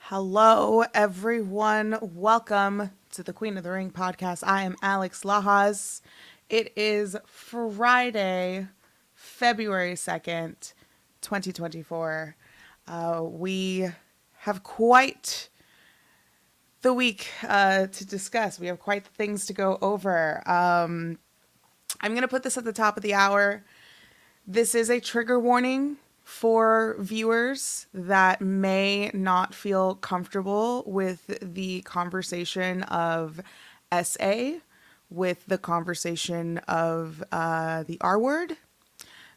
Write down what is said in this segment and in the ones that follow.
Hello, everyone. Welcome to the Queen of the Ring podcast. I am Alex Lajas. It is Friday, February 2nd, 2024. We have quite the week to discuss. We have quite the things to go over. I'm going to put this at the top of the hour. This is a trigger warning for viewers that may not feel comfortable with the conversation of SA, with the conversation of the R word.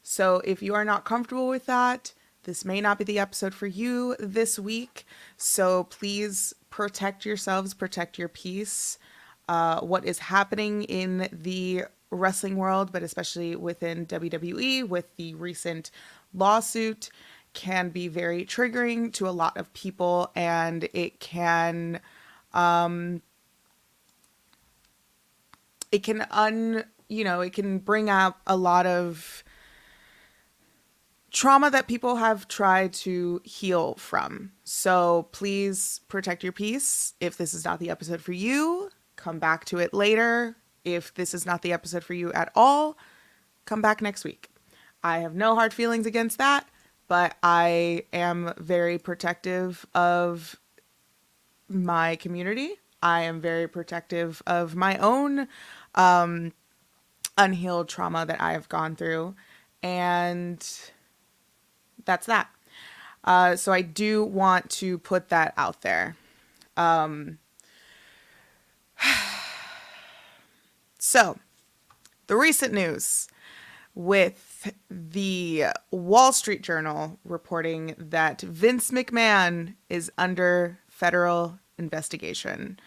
So if you are not comfortable with that, this may not be the episode for you this week. So please protect yourselves, protect your peace. What is happening in the wrestling world, but especially within WWE with the recent lawsuit, can be very triggering to a lot of people, and it can it can bring up a lot of trauma that people have tried to heal from. So please protect your peace. If this is not the episode for you, come back to it later. If this is not the episode for you at all, come back next week. I have no hard feelings against that, but I am very protective of my community. I am very protective of my own unhealed trauma that I have gone through. And that's that. So I do want to put that out there. So the recent news with the Wall Street Journal reporting that Vince McMahon is under federal investigation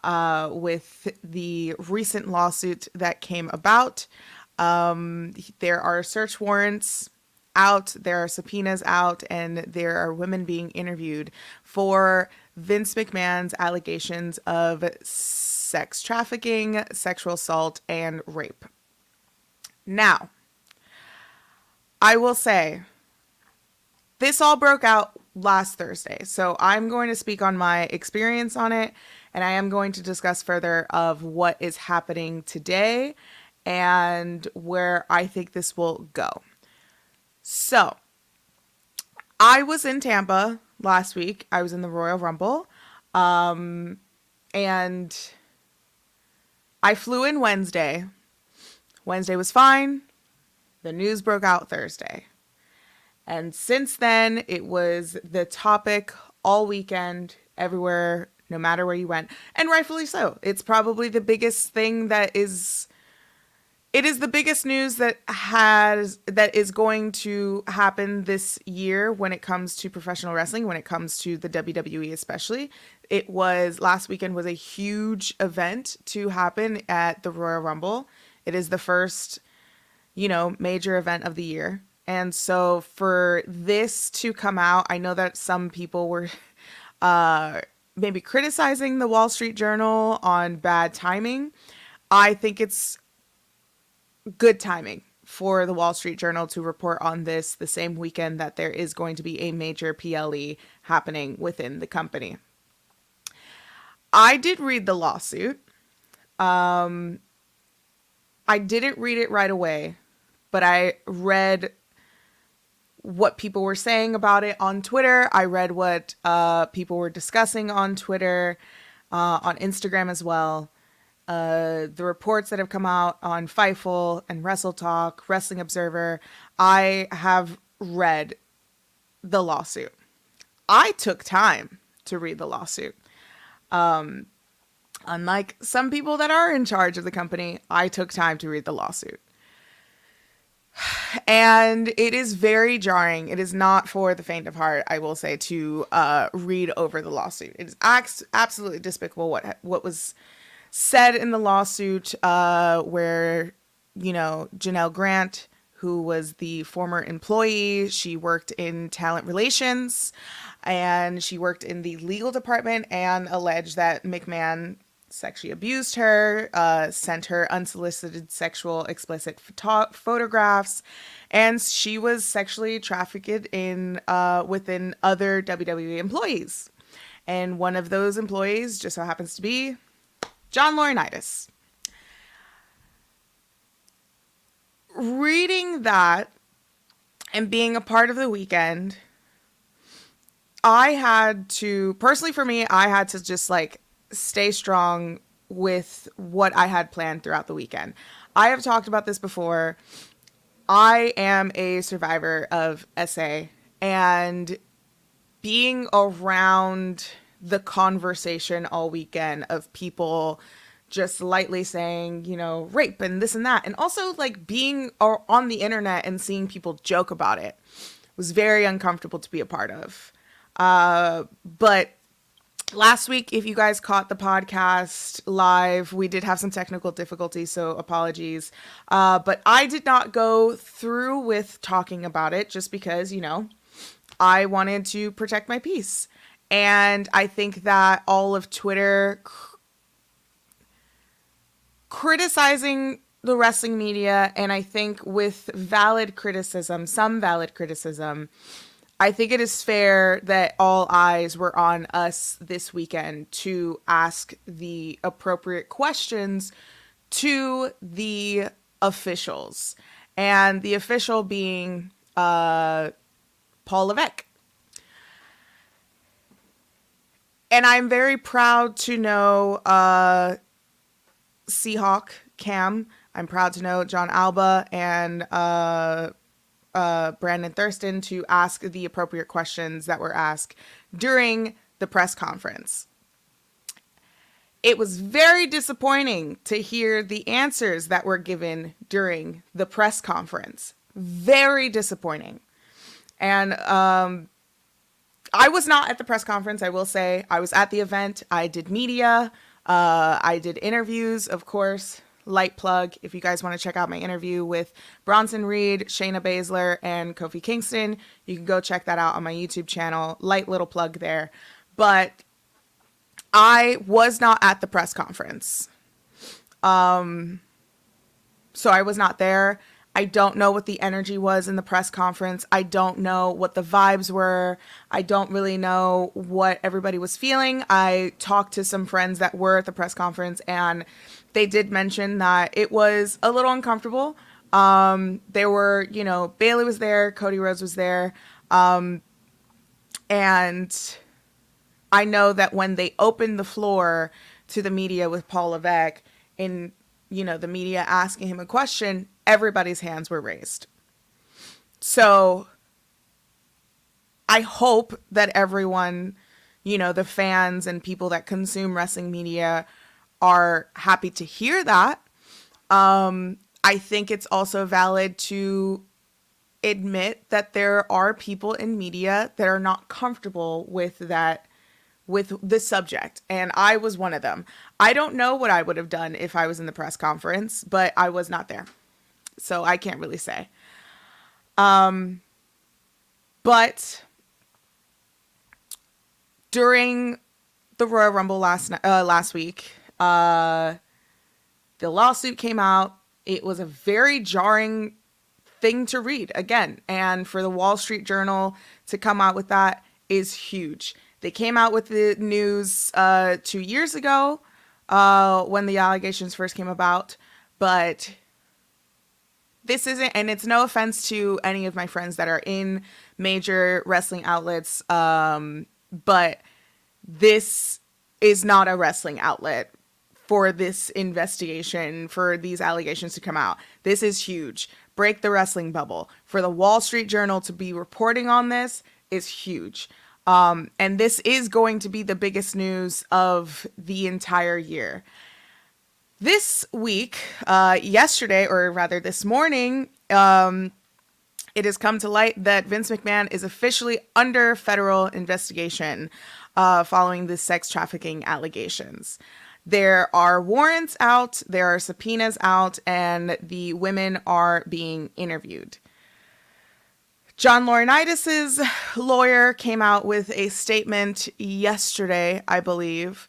with the recent lawsuit that came about. There are search warrants out, there are subpoenas out, and there are women being interviewed for Vince McMahon's allegations of sex trafficking, sexual assault, and rape. Now, I will say, this all broke out last Thursday, so I'm going to speak on my experience on it, and I am going to discuss further of what is happening today and where I think this will go. So, I was in Tampa last week. I was in the Royal Rumble, and I flew in Wednesday. Wednesday was fine. The news broke out Thursday. And since then, it was the topic all weekend, everywhere, no matter where you went. And rightfully so. It's probably the biggest thing it is the biggest news that is going to happen this year when it comes to professional wrestling, when it comes to the WWE especially. Last weekend was a huge event to happen at the Royal Rumble. It is the first, major event of the year. And so for this to come out, I know that some people were maybe criticizing the Wall Street Journal on bad timing. I think it's good timing for the Wall Street Journal to report on this the same weekend that there is going to be a major PLE happening within the company. I did read the lawsuit. I didn't read it right away, but I read what people were saying about it on Twitter. I read what people were discussing on Twitter, on Instagram as well. The reports that have come out on Fightful and Wrestle Talk, Wrestling Observer. I have read the lawsuit. I took time to read the lawsuit. Unlike some people that are in charge of the company, I took time to read the lawsuit. And it is very jarring. It is not for the faint of heart, I will say, to read over the lawsuit. It is absolutely despicable what was said in the lawsuit, where, Janelle Grant, who was the former employee, she worked in talent relations and she worked in the legal department, and alleged that McMahon sexually abused her, sent her unsolicited sexual explicit photographs, and she was sexually trafficked in within other WWE employees. And one of those employees just so happens to be John Laurinaitis. Reading that and being a part of the weekend, I had to just stay strong with what I had planned throughout the weekend. I have talked about this before. I am a survivor of SA, and being around the conversation all weekend of people just lightly saying, rape and this and that, and also being on the internet and seeing people joke about it was very uncomfortable to be a part of. But last week, if you guys caught the podcast live, we did have some technical difficulties, so apologies. But I did not go through with talking about it just because, I wanted to protect my peace. And I think that all of Twitter criticizing the wrestling media, and I think with some valid criticism, I think it is fair that all eyes were on us this weekend to ask the appropriate questions to the officials. And the official being Paul Levesque. And I'm very proud to know Seahawk Cam. I'm proud to know John Alba and Brandon Thurston to ask the appropriate questions that were asked during the press conference. It was very disappointing to hear the answers that were given during the press conference. Very disappointing. And I was not at the press conference, I will say. I was at the event. I did media. I did interviews, of course. Light plug, if you guys want to check out my interview with Bronson Reed, Shayna Baszler, and Kofi Kingston, you can go check that out on my YouTube channel. Light little plug there. But I was not at the press conference. So I was not there. I don't know what the energy was in the press conference. I don't know what the vibes were. I don't really know what everybody was feeling. I talked to some friends that were at the press conference, and they did mention that it was a little uncomfortable. There were, Bailey was there, Cody Rhodes was there. And I know that when they opened the floor to the media with Paul Levesque, in, the media asking him a question, everybody's hands were raised. So I hope that everyone, the fans and people that consume wrestling media are happy to hear that. I think it's also valid to admit that there are people in media that are not comfortable with the subject. And I was one of them. I don't know what I would have done if I was in the press conference, but I was not there. So I can't really say. But during the Royal Rumble last week, the lawsuit came out. It was a very jarring thing to read again. And for the Wall Street Journal to come out with that is huge. They came out with the news 2 years ago when the allegations first came about. But this isn't, and it's no offense to any of my friends that are in major wrestling outlets, but this is not a wrestling outlet for this investigation, for these allegations to come out. This is huge. Break the wrestling bubble. For the Wall Street Journal to be reporting on this is huge. And this is going to be the biggest news of the entire year. This week, yesterday, or rather this morning, it has come to light that Vince McMahon is officially under federal investigation following the sex trafficking allegations. There are warrants out, there are subpoenas out, and the women are being interviewed. John Laurinaitis' lawyer came out with a statement yesterday, I believe,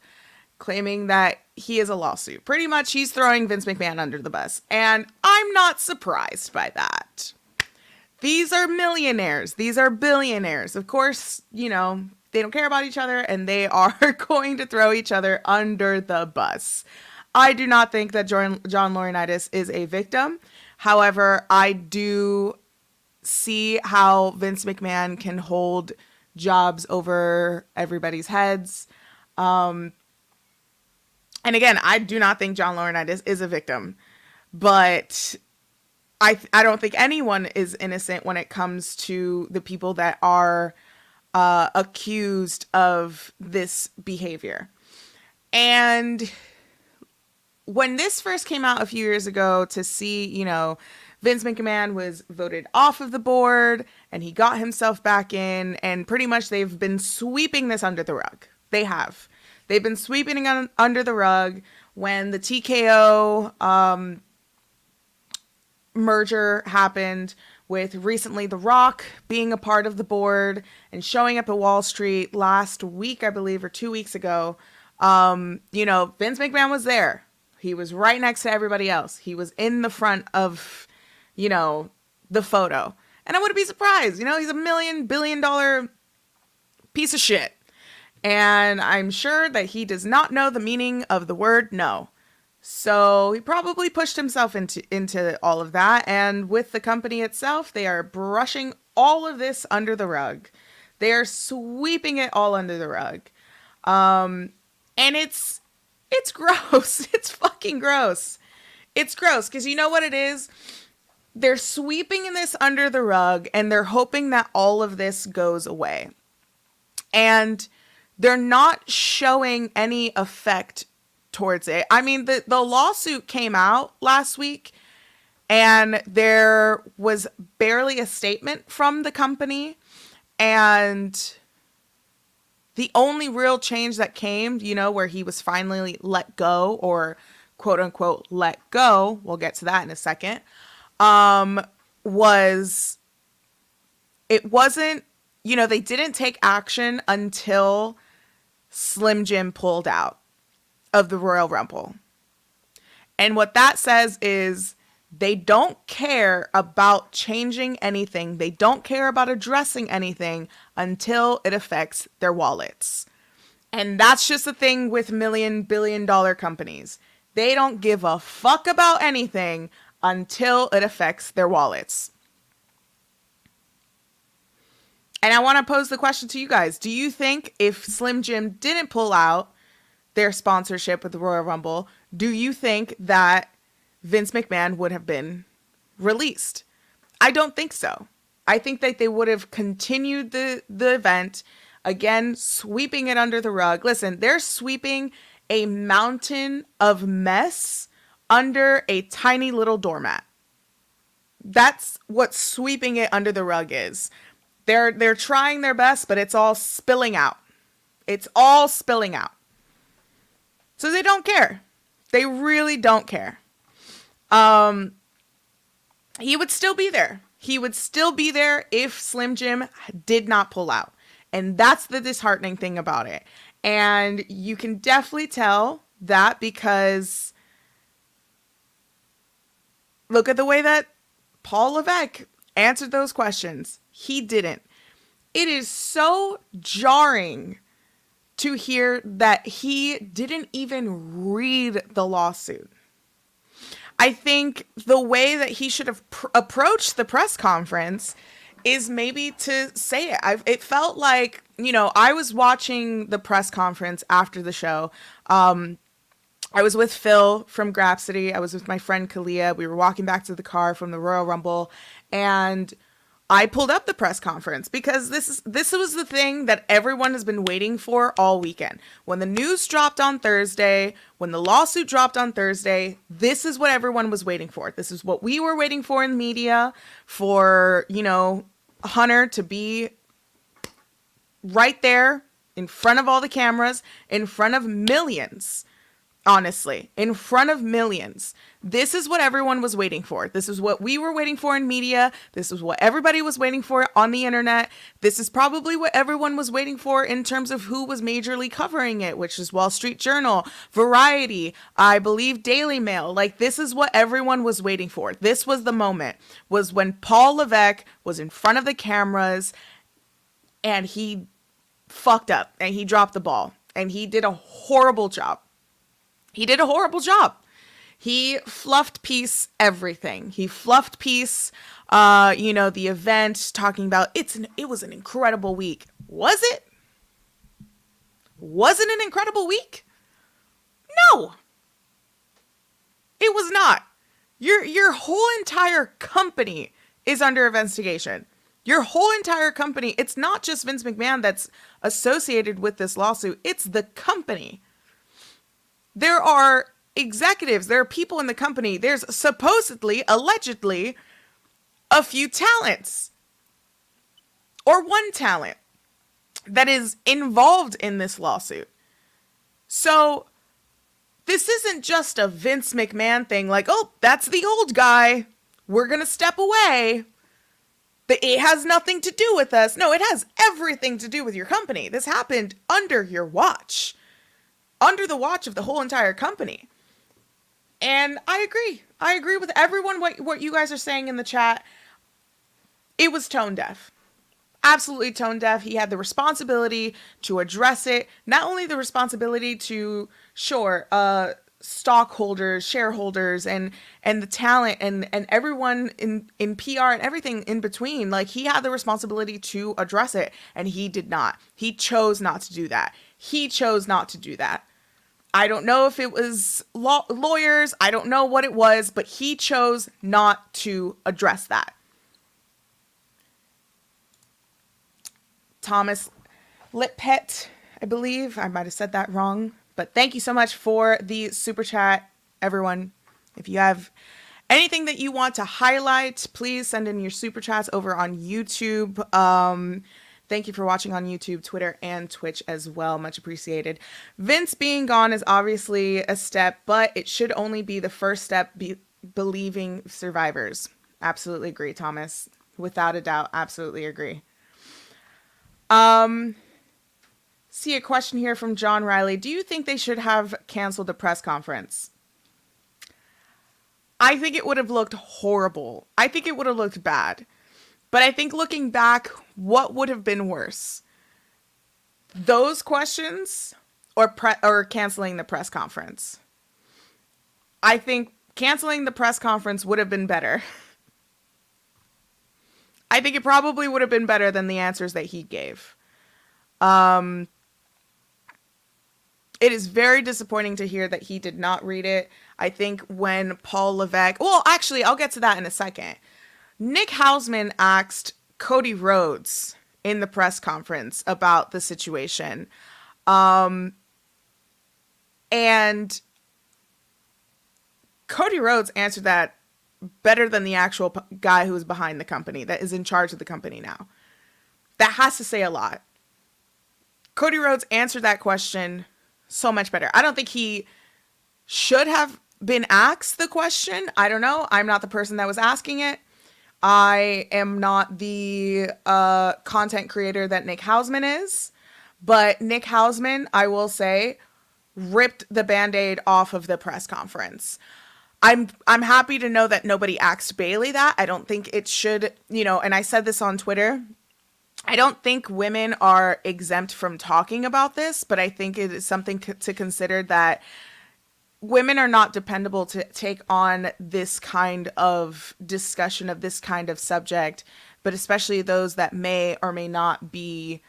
claiming that he is a lawsuit. Pretty much he's throwing Vince McMahon under the bus. And I'm not surprised by that. These are millionaires. These are billionaires. Of course, you know, they don't care about each other and they are going to throw each other under the bus. I do not think that John Laurinaitis is a victim. However, I do see how Vince McMahon can hold jobs over everybody's heads. And again, I do not think John Laurinaitis is a victim, but I don't think anyone is innocent when it comes to the people that are accused of this behavior. And when this first came out a few years ago, to see, you know, Vince McMahon was voted off of the board and he got himself back in, and pretty much they've been sweeping this under the rug. They have. They've been sweeping it under the rug. When the TKO merger happened, with recently The Rock being a part of the board and showing up at Wall Street last week, I believe, or 2 weeks ago, you know, Vince McMahon was there. He was right next to everybody else. He was in the front of, you know, the photo. And I wouldn't be surprised. You know, he's a billion-dollar piece of shit. And I'm sure that he does not know the meaning of the word no. So he probably pushed himself into all of that. And with the company itself, they are brushing all of this under the rug. They are sweeping it all under the rug. And it's gross. It's fucking gross. It's gross because you know what it is? They're sweeping this under the rug and they're hoping that all of this goes away. And they're not showing any effect towards it. I mean, the lawsuit came out last week and there was barely a statement from the company. And the only real change that came, you know, where he was finally let go, or quote unquote let go, we'll get to that in a second, was, it wasn't, you know, they didn't take action until Slim Jim pulled out of the Royal Rumble. And what that says is they don't care about changing anything. They don't care about addressing anything until it affects their wallets. And that's just the thing with billion-dollar companies. They don't give a fuck about anything until it affects their wallets. And I want to pose the question to you guys. Do you think if Slim Jim didn't pull out their sponsorship with the Royal Rumble, do you think that Vince McMahon would have been released? I don't think so. I think that they would have continued the event, again, sweeping it under the rug. Listen, they're sweeping a mountain of mess under a tiny little doormat. That's what sweeping it under the rug is. They're trying their best, but it's all spilling out. It's all spilling out. So they don't care. They really don't care. He would still be there. He would still be there if Slim Jim did not pull out. And that's the disheartening thing about it. And you can definitely tell that because look at the way that Paul Levesque answered those questions. He didn't. It is so jarring to hear that he didn't even read the lawsuit. I think the way that he should have approached the press conference is maybe to say it. It felt like, you know, I was watching the press conference after the show. I was with Phil from Grapsity. I was with my friend Kalia. We were walking back to the car from the Royal Rumble. And I pulled up the press conference because this was the thing that everyone has been waiting for all weekend. When the news dropped on Thursday, when the lawsuit dropped on Thursday, this is what everyone was waiting for. This is what we were waiting for in media, for, Hunter to be right there in front of all the cameras, in front of millions. Honestly, in front of millions. This is what everyone was waiting for. This is what we were waiting for in media. This is what everybody was waiting for on the internet. This is probably what everyone was waiting for in terms of who was majorly covering it, which is Wall Street Journal, Variety, I believe Daily Mail. Like, this is what everyone was waiting for. This was the moment, was when Paul Levesque was in front of the cameras and he fucked up and he dropped the ball and he did a horrible job. He did a horrible job. He fluffed piece everything. He fluffed piece, the event, talking about it was an incredible week. Was it? Was it an incredible week? No, it was not. Your whole entire company is under investigation. Your whole entire company. It's not just Vince McMahon that's associated with this lawsuit. It's the company. There are executives, there are people in the company, there's supposedly, allegedly, a few talents, or one talent that is involved in this lawsuit. So this isn't just a Vince McMahon thing, like, oh, that's the old guy, we're going to step away. It has nothing to do with us. No, it has everything to do with your company. This happened under your watch. Under the watch of the whole entire company. And I agree. I agree with everyone what you guys are saying in the chat. It was tone deaf. Absolutely tone deaf. He had the responsibility to address it. Not only the responsibility to, stockholders, shareholders, and the talent and everyone in PR and everything in between. Like, he had the responsibility to address it, and he did not. He chose not to do that. He chose not to do that. I don't know if it was lawyers. I don't know what it was, but he chose not to address that. Thomas Litpet, I believe. I might have said that wrong. But thank you so much for the super chat, everyone. If you have anything that you want to highlight, please send in your super chats over on YouTube. Thank you for watching on YouTube, Twitter, and Twitch as well. Much appreciated. Vince being gone is obviously a step, but it should only be the first step, believing survivors. Absolutely agree, Thomas. Without a doubt, absolutely agree. See a question here from John Riley. Do you think they should have canceled the press conference? I think it would have looked horrible. I think it would have looked bad. But I think looking back, what would have been worse? Those questions or canceling the press conference? I think canceling the press conference would have been better. I think it probably would have been better than the answers that he gave. It is very disappointing to hear that he did not read it. I think when Paul Levesque... Well, actually, I'll get to that in a second. Nick Hausman asked Cody Rhodes in the press conference about the situation. And Cody Rhodes answered that better than the actual guy who is behind the company, that is in charge of the company now. That has to say a lot. Cody Rhodes answered that question so much better. I don't think he should have been asked the question. I don't know. I'm not the person that was asking it. I am not the content creator that Nick Hausman is. But Nick Hausman, I will say, ripped the Band-Aid off of the press conference. I'm happy to know that nobody asked Bayley that. I don't think it should, and I said this on Twitter. I don't think women are exempt from talking about this, but I think it is something to consider that women are not dependable to take on this kind of discussion of this kind of subject, but especially those that may or may not be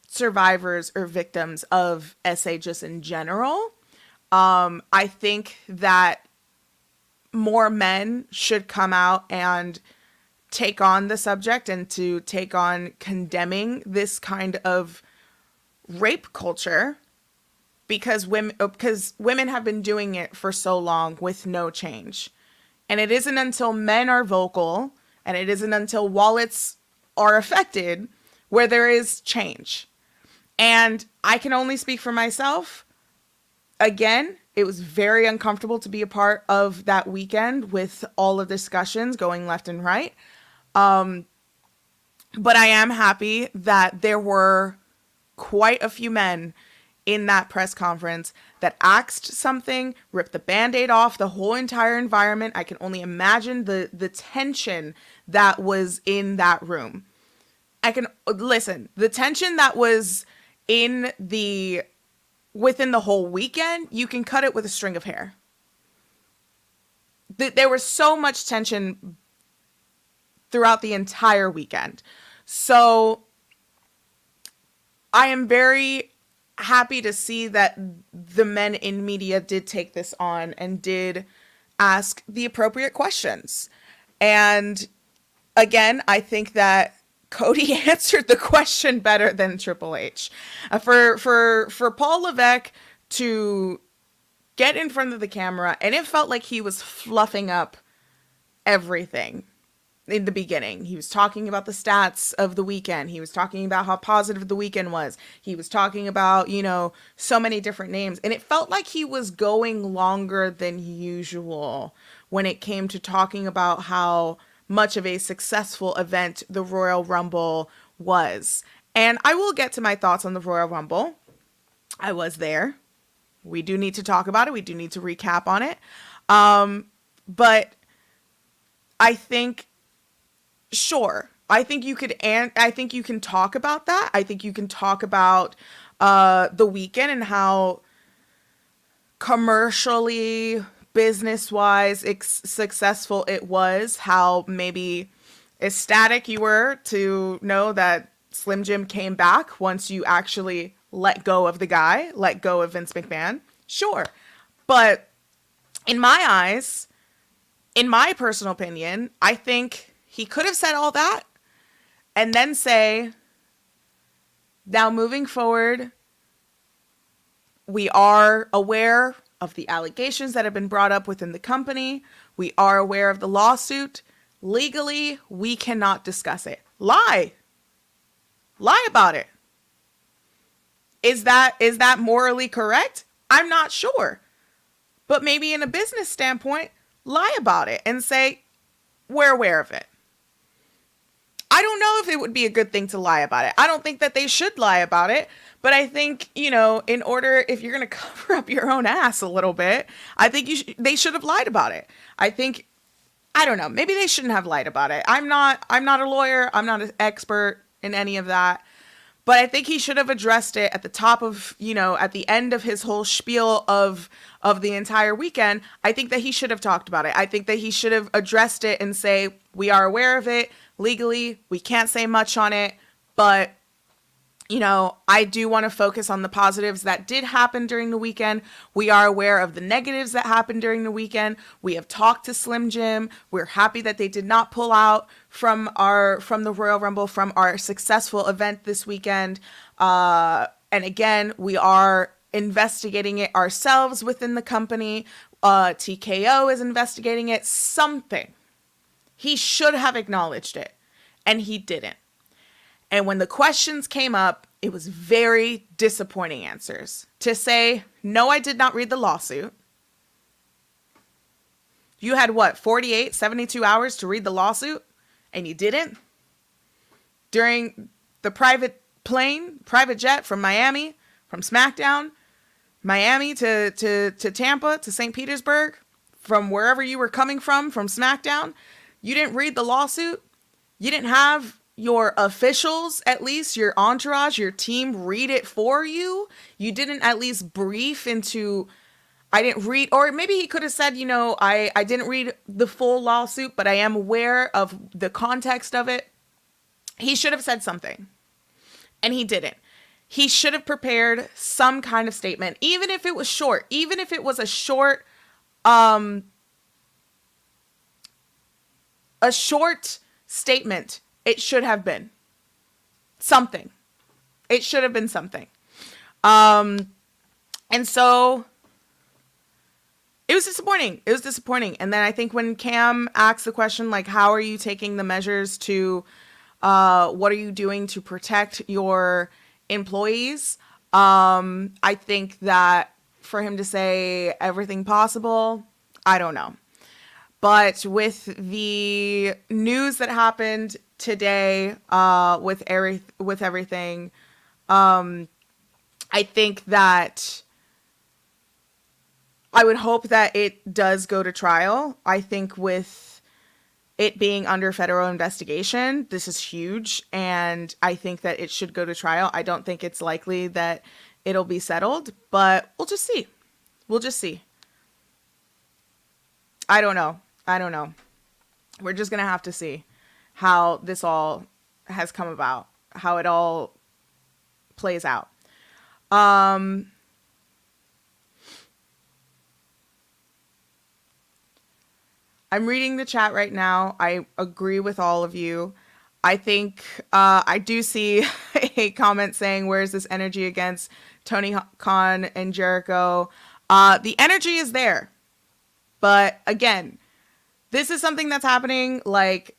survivors or victims of SA just in general. I think that more men should come out and take on the subject and to take on condemning this kind of rape culture because women have been doing it for so long with no change. And it isn't until men are vocal and it isn't until wallets are affected where there is change. And I can only speak for myself. Again, it was very uncomfortable to be a part of that weekend with all of the discussions going left and right. But I am happy that there were quite a few men in that press conference that asked something, ripped the Band-Aid off the whole entire environment. I can only imagine the tension that was in that room. The tension that was within the whole weekend, you can cut it with a string of hair. There was so much tension throughout the entire weekend. So I am very happy to see that the men in media did take this on and did ask the appropriate questions. And again, I think that Cody answered the question better than Triple H. For Paul Levesque to get in front of the camera, and it felt like he was fluffing up everything in the beginning. He was talking about the stats of the weekend. He was talking about how positive the weekend was. He was talking about, so many different names. And it felt like he was going longer than usual when it came to talking about how much of a successful event the Royal Rumble was. And I will get to my thoughts on the Royal Rumble. I was there. We do need to talk about it. We do need to recap on it. But I think, sure, I think you can talk about that. I think you can talk about the weekend and how commercially, business-wise, successful it was, how maybe ecstatic you were to know that Slim Jim came back once you actually let go of the guy, let go of Vince McMahon. Sure. But in my eyes, in my personal opinion, I think he could have said all that and then say, now moving forward, we are aware of the allegations that have been brought up within the company. We are aware of the lawsuit. Legally, we cannot discuss it. Lie about it. Is that morally correct? I'm not sure. But maybe in a business standpoint, lie about it and say, we're aware of it. I don't know if it would be a good thing to lie about it. I don't think that they should lie about it. But I think, if you're going to cover up your own ass a little bit, I think they should have lied about it. I don't know. Maybe they shouldn't have lied about it. I'm not a lawyer. I'm not an expert in any of that. But I think he should have addressed it at the top of, at the end of his whole spiel of the entire weekend. I think that he should have talked about it. I think that he should have addressed it and say, we are aware of it. Legally, we can't say much on it. But, I do want to focus on the positives that did happen during the weekend. We are aware of the negatives that happened during the weekend. We have talked to Slim Jim. We're happy that they did not pull out from the Royal Rumble, from our successful event this weekend. And again, we are investigating it ourselves within the company. TKO is investigating it. Something. He should have acknowledged it, and he didn't. And when the questions came up, it was very disappointing answers. To say, no, I did not read the lawsuit. You had 48, 72 hours to read the lawsuit, and you didn't? During the private jet from Miami, from SmackDown, Miami to Tampa, to St. Petersburg, from wherever you were coming from SmackDown, you didn't read the lawsuit? You didn't have your officials, at least your entourage, your team, read it for you? You didn't at least brief into, I didn't read, or maybe he could have said, I didn't read the full lawsuit, but I am aware of the context of it. He should have said something, and he didn't. He should have prepared some kind of statement, even if it was short, even if it was a short statement. It should have been something. It should have been something. And so it was disappointing. It was disappointing. And then I think when Cam asked the question, like, how are you taking the measures to, what are you doing to protect your employees? I think that for him to say everything possible, I don't know. But with the news that happened today, with everything, I think that I would hope that it does go to trial. I think with it being under federal investigation, this is huge, and I think that it should go to trial. I don't think it's likely that it'll be settled, but we'll just see. We'll just see. I don't know. We're just going to have to see how this all has come about, how it all plays out. I'm reading the chat right now. I agree with all of you. I think I do see a comment saying, where's this energy against Tony Khan and Jericho? The energy is there. But again, this is something that's happening like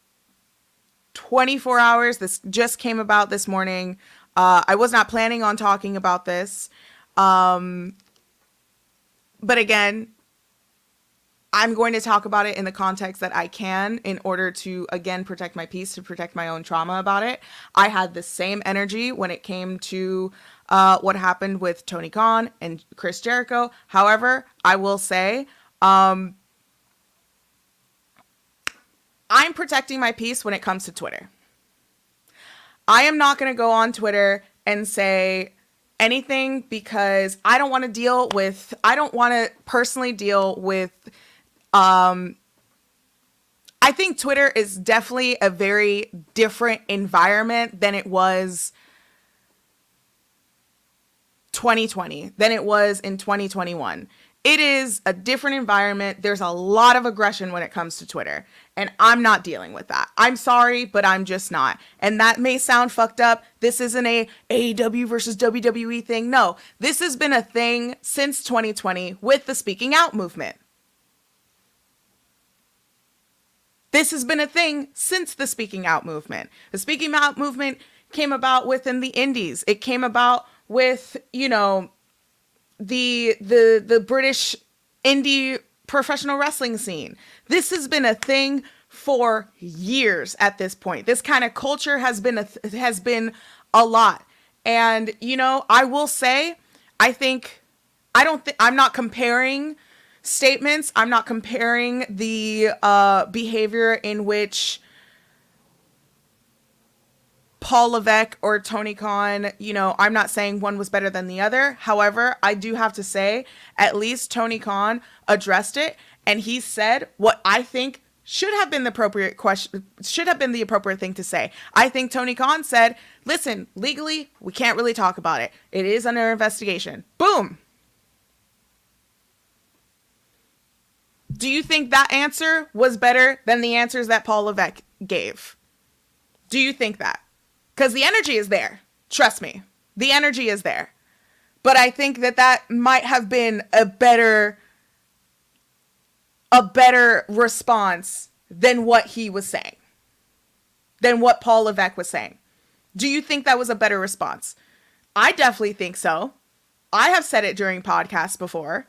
24 hours. This just came about this morning. I was not planning on talking about this. But again, I'm going to talk about it in the context that I can in order to, again, protect my peace, to protect my own trauma about it. I had the same energy when it came to what happened with Tony Khan and Chris Jericho. However, I will say, I'm protecting my peace when it comes to Twitter. I am not going to go on Twitter and say anything because I don't want to personally deal with, I think Twitter is definitely a very different environment than it was 2020, than it was in 2021. It is a different environment. There's a lot of aggression when it comes to Twitter, and I'm not dealing with that. I'm sorry, but I'm just not. And that may sound fucked up. This isn't a AEW versus WWE thing. No, this has been a thing since 2020 with the speaking out movement. This has been a thing since the speaking out movement. The speaking out movement came about within the indies. It came about with, the British indie professional wreshling scene. This has been a thing for years at this point. This kind of culture has been a lot. And, I will say, I'm not comparing statements. I'm not comparing the behavior in which Paul Levesque or Tony Khan, I'm not saying one was better than the other. However, I do have to say, at least Tony Khan addressed it, and he said what I think should have been the appropriate thing to say. I think Tony Khan said, listen, legally, we can't really talk about it. It is under investigation. Boom. Do you think that answer was better than the answers that Paul Levesque gave? Do you think that? Because the energy is there. Trust me. The energy is there. But I think that might have been a better response than what he was saying. Than what Paul Levesque was saying. Do you think that was a better response? I definitely think so. I have said it during podcasts before.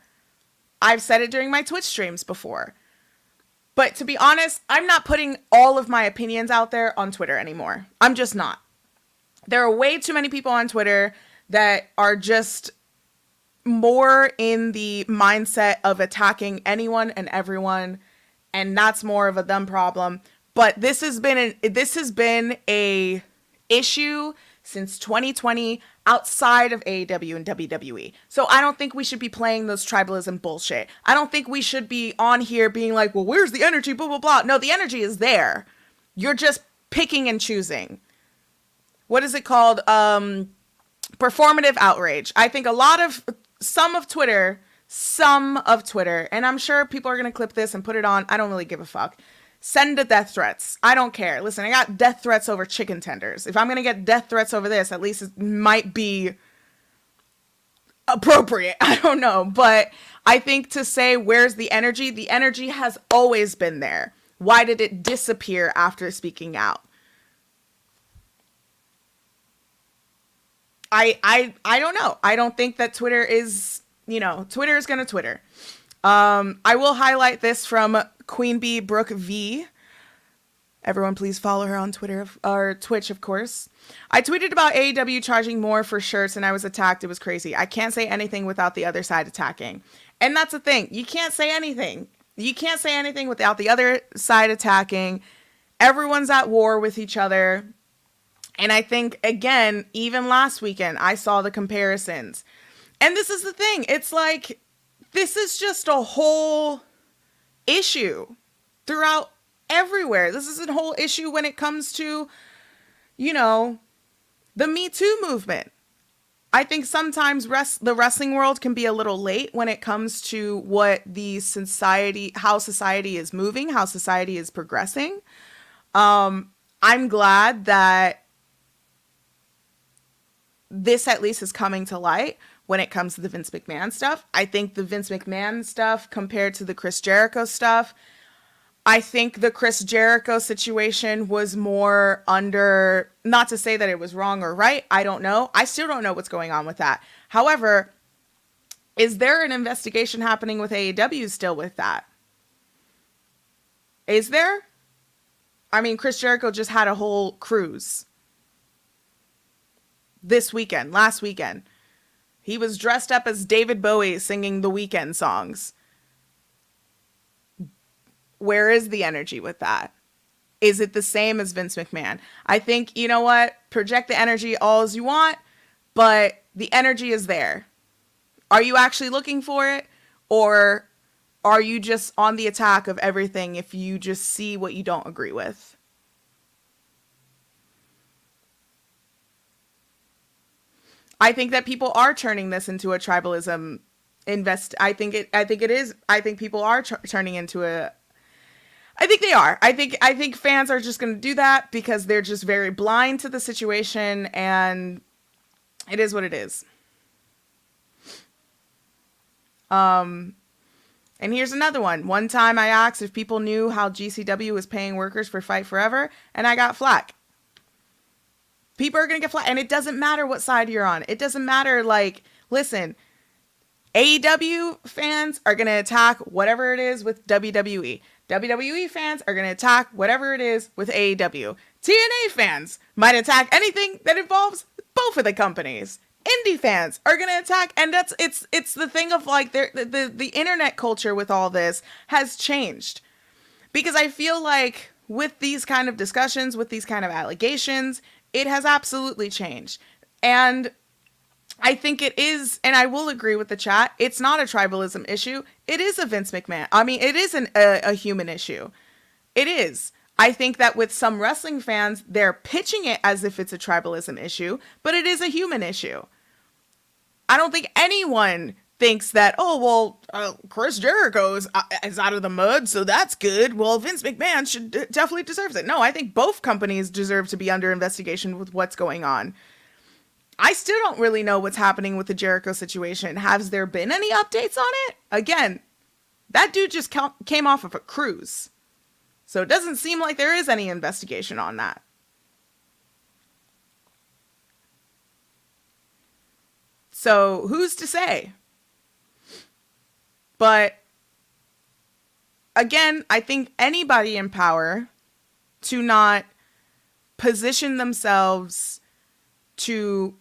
I've said it during my Twitch streams before. But to be honest, I'm not putting all of my opinions out there on Twitter anymore. I'm just not. There are way too many people on Twitter that are just more in the mindset of attacking anyone and everyone, and that's more of a them problem. But this has been a issue since 2020 outside of AEW and WWE. So I don't think we should be playing those tribalism bullshit. I don't think we should be on here being like, well, where's the energy, blah, blah, blah. No, the energy is there. You're just picking and choosing. What is it called? Performative outrage. I think some of Twitter, and I'm sure people are going to clip this and put it on. I don't really give a fuck. Send the death threats. I don't care. Listen, I got death threats over chicken tenders. If I'm going to get death threats over this, at least it might be appropriate. I don't know. But I think to say, where's the energy has always been there. Why did it disappear after speaking out? I don't know. I don't think that Twitter is, Twitter is going to Twitter. I will highlight this from Queen Bee Brooke V. Everyone please follow her on Twitter or Twitch, of course. I tweeted about AEW charging more for shirts and I was attacked. It was crazy. I can't say anything without the other side attacking. And that's the thing. You can't say anything. You can't say anything without the other side attacking. Everyone's at war with each other. And I think, again, even last weekend, I saw the comparisons. And this is the thing. It's like, this is just a whole issue throughout everywhere. This is a whole issue when it comes to, the Me Too movement. I think sometimes the wrestling world can be a little late when it comes to what how society is moving, how society is progressing. I'm glad that this at least is coming to light when it comes to the Vince McMahon stuff. I think the Vince McMahon stuff compared to the Chris Jericho stuff, I think the Chris Jericho situation was more under, not to say that it was wrong or right. I don't know. I still don't know what's going on with that. However, is there an investigation happening with AEW still with that? Is there? I mean, Chris Jericho just had a whole cruise last weekend. He was dressed up as David Bowie singing the Weeknd songs. Where is the energy with that? Is it the same as Vince McMahon? I think, you know what? Project the energy all as you want, but the energy is there. Are you actually looking for it? Or are you just on the attack of everything if you just see what you don't agree with? I think that people are turning this into a tribalism I think it is. I think people are turning into I think they are. I think fans are just going to do that because they're just very blind to the situation, and it is what it is. And here's another one. One time I asked if people knew how GCW was paying workers for Fight Forever, and I got flack. People are going to get flack, and it doesn't matter what side you're on. It doesn't matter, listen, AEW fans are going to attack whatever it is with WWE. WWE fans are going to attack whatever it is with AEW. TNA fans might attack anything that involves both of the companies. Indie fans are going to attack, and it's the thing of the internet culture with all this has changed. Because I feel like with these kind of discussions, with these kind of allegations, it has absolutely changed. And I think it is, and I will agree with the chat, it's not a tribalism issue. It is a Vince McMahon. I mean, it is a human issue. It is. I think that with some wrestling fans, they're pitching it as if it's a tribalism issue, but it is a human issue. I don't think anyone thinks that, Chris Jericho is out of the mud, so that's good. Well, Vince McMahon definitely deserves it. No, I think both companies deserve to be under investigation with what's going on. I still don't really know what's happening with the Jericho situation. Has there been any updates on it? Again, that dude just came off of a cruise. So it doesn't seem like there is any investigation on that. So who's to say? But again, I think anybody in power to not position themselves to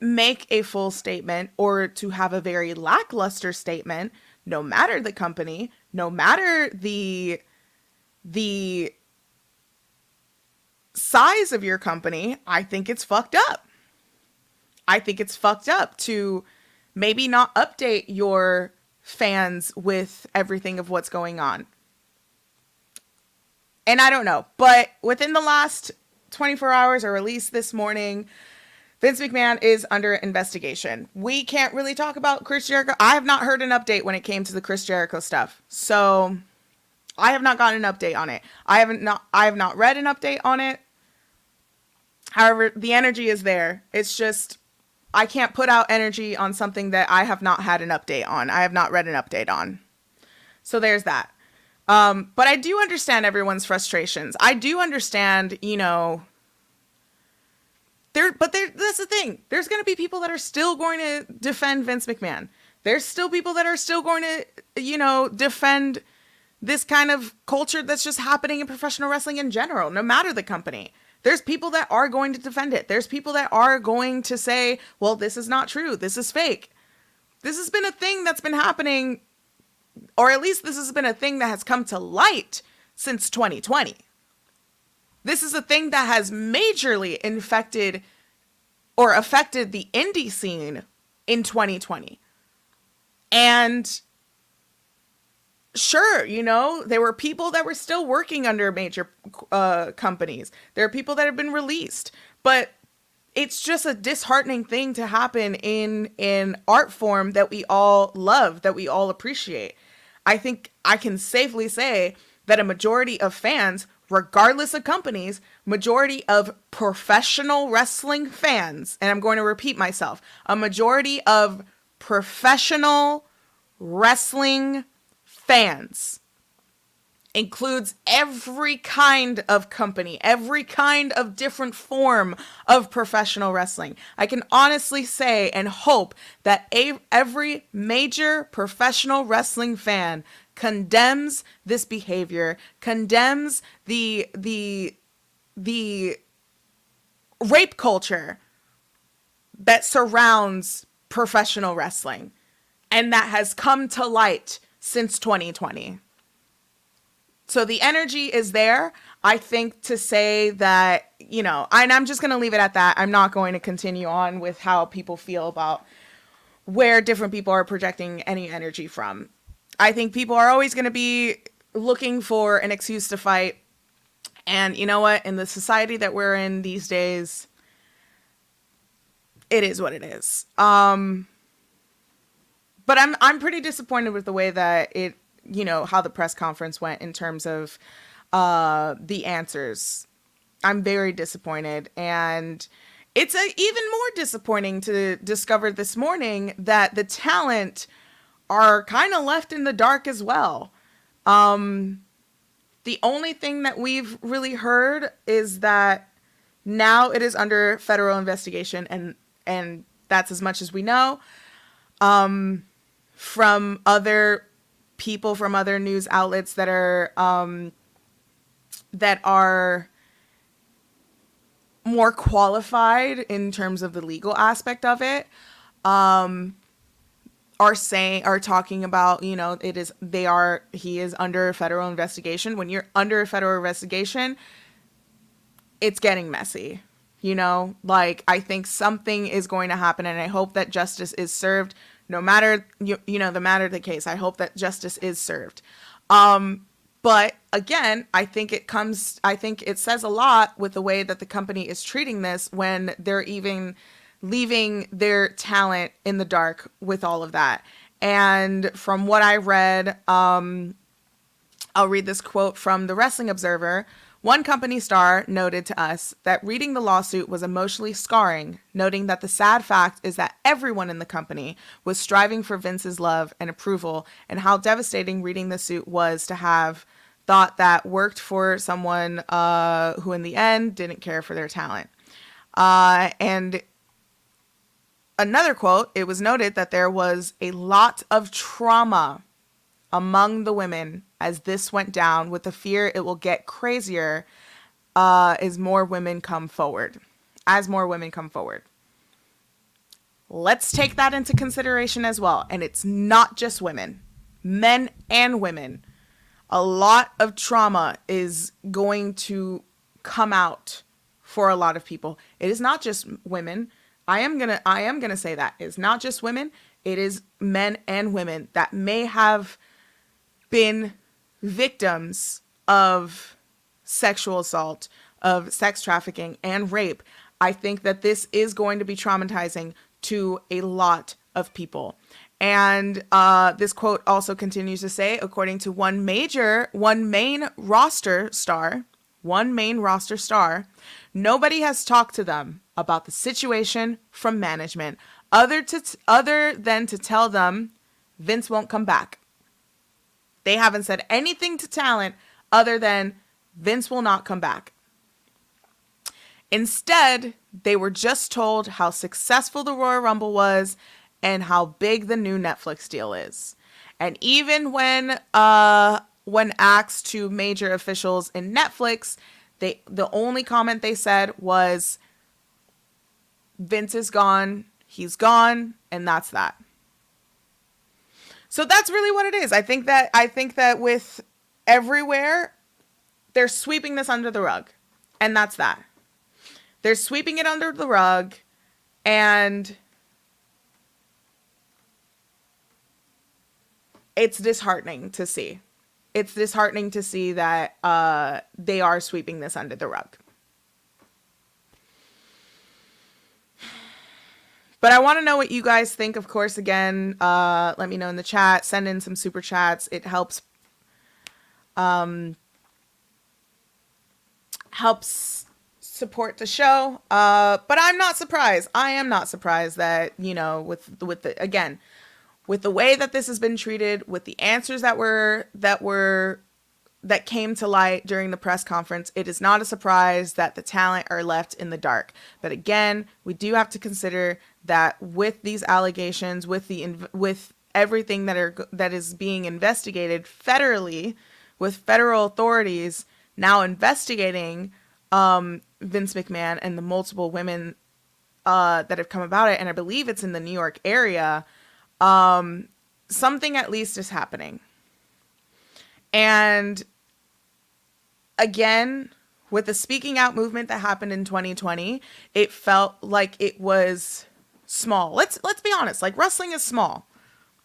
make a full statement or to have a very lackluster statement, no matter the company, no matter the size of your company, I think it's fucked up. I think it's fucked up to maybe not update your fans with everything of what's going on. And I don't know, but within the last 24 hours, or at least this morning, Vince McMahon is under investigation. We can't really talk about Chris Jericho. I have not heard an update when it came to the Chris Jericho stuff. So I have not gotten an update on it. I have not read an update on it. However, the energy is there. It's just I can't put out energy on something that I have not had an update on. I have not read an update on. So there's that. But I do understand everyone's frustrations. I do understand, that's the thing. There's going to be people that are still going to defend Vince McMahon. There's still people that are still going to, defend this kind of culture that's just happening in professional wrestling in general, no matter the company. There's people that are going to defend it. There's people that are going to say, well, this is not true. This is fake. This has been a thing that's been happening, or at least this has been a thing that has come to light since 2020. This is a thing that has majorly infected or affected the indie scene in 2020. And sure, there were people that were still working under major companies. There are people that have been released. But it's just a disheartening thing to happen in an art form that we all love, that we all appreciate. I think I can safely say that a majority of fans, regardless of companies, majority of professional wrestling fans, and I'm going to repeat myself, a majority of professional wrestling fans includes every kind of company, every kind of different form of professional wrestling. I can honestly say and hope that every major professional wrestling fan condemns this behavior, condemns the rape culture that surrounds professional wrestling and that has come to light since 2020. So the energy is there. I think to say that, and I'm just going to leave it at that. I'm not going to continue on with how people feel about where different people are projecting any energy from. I think people are always going to be looking for an excuse to fight. And you know what? In the society that we're in these days, it is what it is. But I'm pretty disappointed with the way that it, how the press conference went in terms of the answers. I'm very disappointed. And it's even more disappointing to discover this morning that the talent are kind of left in the dark as well. The only thing that we've really heard is that now it is under federal investigation, and that's as much as we know. From other people, from other news outlets that are more qualified in terms of the legal aspect of it, are talking about, he is under federal investigation. When you're under a federal investigation, it's getting messy. I think something is going to happen, and I hope that justice is served. No matter, the matter of the case, I hope that justice is served. But again, I think it says a lot with the way that the company is treating this when they're even leaving their talent in the dark with all of that. And from what I read, I'll read this quote from the Wrestling Observer. One company star noted to us that reading the lawsuit was emotionally scarring, noting that the sad fact is that everyone in the company was striving for Vince's love and approval, and how devastating reading the suit was to have thought that worked for someone who in the end didn't care for their talent. And another quote, it was noted that there was a lot of trauma among the women as this went down, with the fear it will get crazier as more women come forward. Let's take that into consideration as well. And it's not just women, men and women. A lot of trauma is going to come out for a lot of people. It is not just women. I am gonna say that it's not just women. It is men and women that may have been victims of sexual assault, of sex trafficking, and rape. I think that this is going to be traumatizing to a lot of people. And this quote also continues to say, according to one main roster star, nobody has talked to them about the situation from management other than to tell them Vince won't come back. They haven't said anything to talent other than Vince will not come back. Instead, they were just told how successful the Royal Rumble was and how big the new Netflix deal is. And even when asked to major officials in Netflix, the only comment they said was, Vince is gone, he's gone, and that's that. So that's really what it is. I think that with everywhere, they're sweeping this under the rug. And that's that. They're sweeping it under the rug, and it's disheartening to see. It's disheartening to see that they are sweeping this under the rug. But I want to know what you guys think. Of course, again, let me know in the chat. Send in some super chats. It helps support the show. But I'm not surprised. I am not surprised that, with the way that this has been treated, with the answers that came to light during the press conference, it is not a surprise that the talent are left in the dark. But again, we do have to consider that with these allegations, with everything that is being investigated federally, with federal authorities now investigating Vince McMahon and the multiple women that have come about it, and I believe it's in the New York area, something at least is happening. And again, with the speaking out movement that happened in 2020, it felt like it was small. Let's be honest, like wrestling is small.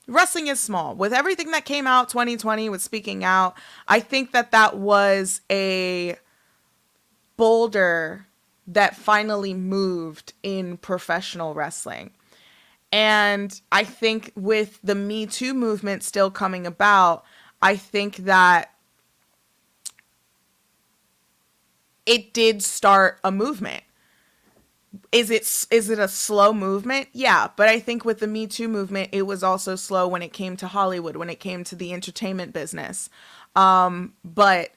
Wrestling is small. With everything that came out 2020 with speaking out, I think that was a boulder that finally moved in professional wrestling. And I think with the Me Too movement still coming about, I think that it did start a movement. Is it a slow movement? Yeah, but I think with the Me Too movement, it was also slow when it came to Hollywood, when it came to the entertainment business. But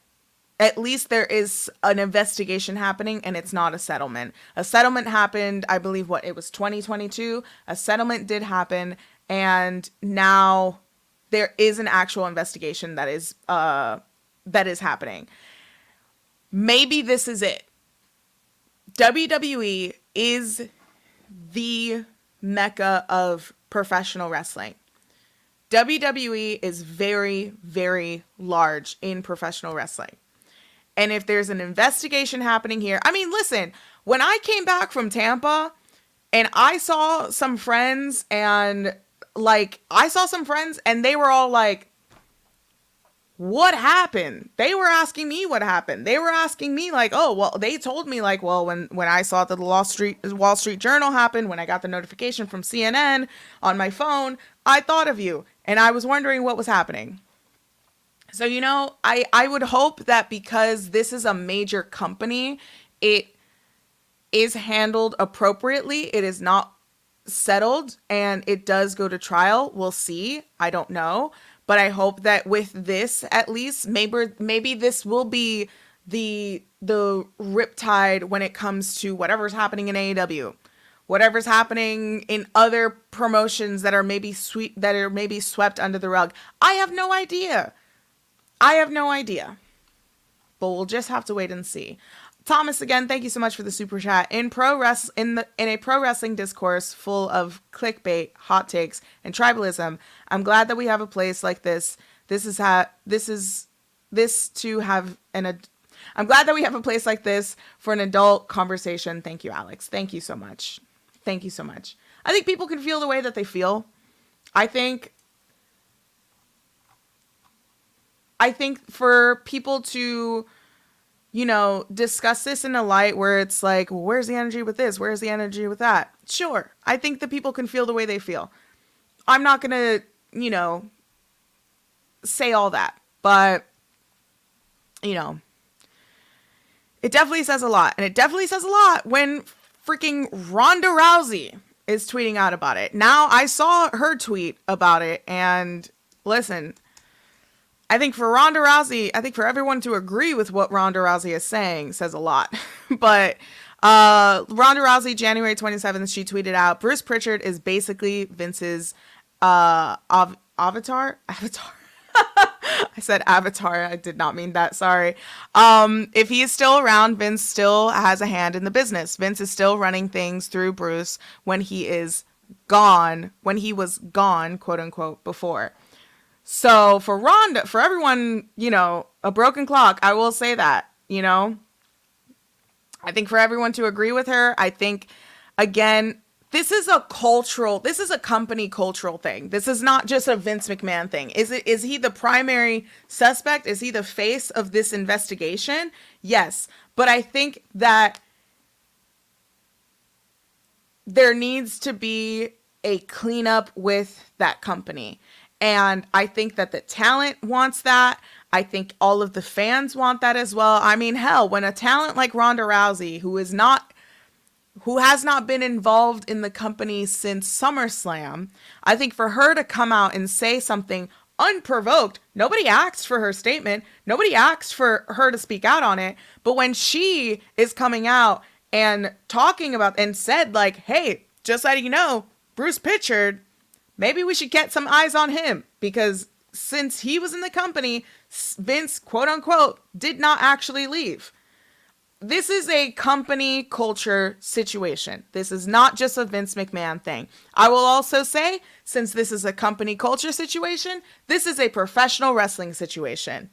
at least there is an investigation happening, and it's not a settlement. A settlement happened, I believe, it was 2022. A settlement did happen, and now there is an actual investigation that is happening. Maybe this is it. WWE is the mecca of professional wrestling. WWE is very, very large in professional wrestling. And if there's an investigation happening here, I mean, listen, when I came back from Tampa and I saw some friends and they were all like, what happened? They were asking me what happened. They were asking me like, oh, well, they told me like, well, when I saw that the Wall Street Journal happened, when I got the notification from CNN on my phone, I thought of you and I was wondering what was happening. So, I would hope that because this is a major company, it is handled appropriately. It is not settled and it does go to trial. We'll see. I don't know. But I hope that with this, at least, maybe this will be the riptide when it comes to whatever's happening in AEW, whatever's happening in other promotions that are maybe swept under the rug. I have no idea. But we'll just have to wait and see. Thomas, again, thank you so much for the super chat. In a pro wrestling discourse full of clickbait, hot takes, and tribalism, I'm glad that we have a place like this. I'm glad that we have a place like this for an adult conversation. Thank you, Alex. Thank you so much. Thank you so much. I think people can feel the way that they feel. I think for people to, discuss this in a light where it's like, well, where's the energy with this? Where's the energy with that? Sure. I think that people can feel the way they feel. I'm not going to, say all that. But, you know, it definitely says a lot. And it definitely says a lot when freaking Ronda Rousey is tweeting out about it. Now, I saw her tweet about it. And listen, I think for Ronda Rousey, I think for everyone to agree with what Ronda Rousey is saying says a lot. But Ronda Rousey, January 27th, she tweeted out, Bruce Pritchard is basically Vince's avatar. I said avatar. I did not mean that. Sorry. If he is still around, Vince still has a hand in the business. Vince is still running things through Bruce when he is gone, when he was gone, quote unquote, before. So for Ronda, for everyone, a broken clock, I will say that, I think for everyone to agree with her, I think, again, this is a company cultural thing. This is not just a Vince McMahon thing. Is he the primary suspect? Is he the face of this investigation? Yes. But I think that there needs to be a cleanup with that company. And I think that the talent wants that. I think all of the fans want that as well. I mean, hell, when a talent like Ronda Rousey, who has not been involved in the company since SummerSlam, I think for her to come out and say something unprovoked, nobody asked for her statement. Nobody asked for her to speak out on it. But when she is coming out and talking about and said like, hey, just letting you know, Bruce Pritchard, maybe we should get some eyes on him, because since he was in the company, Vince, quote unquote, did not actually leave. This is a company culture situation. This is not just a Vince McMahon thing. I will also say, since this is a company culture situation, this is a professional wrestling situation.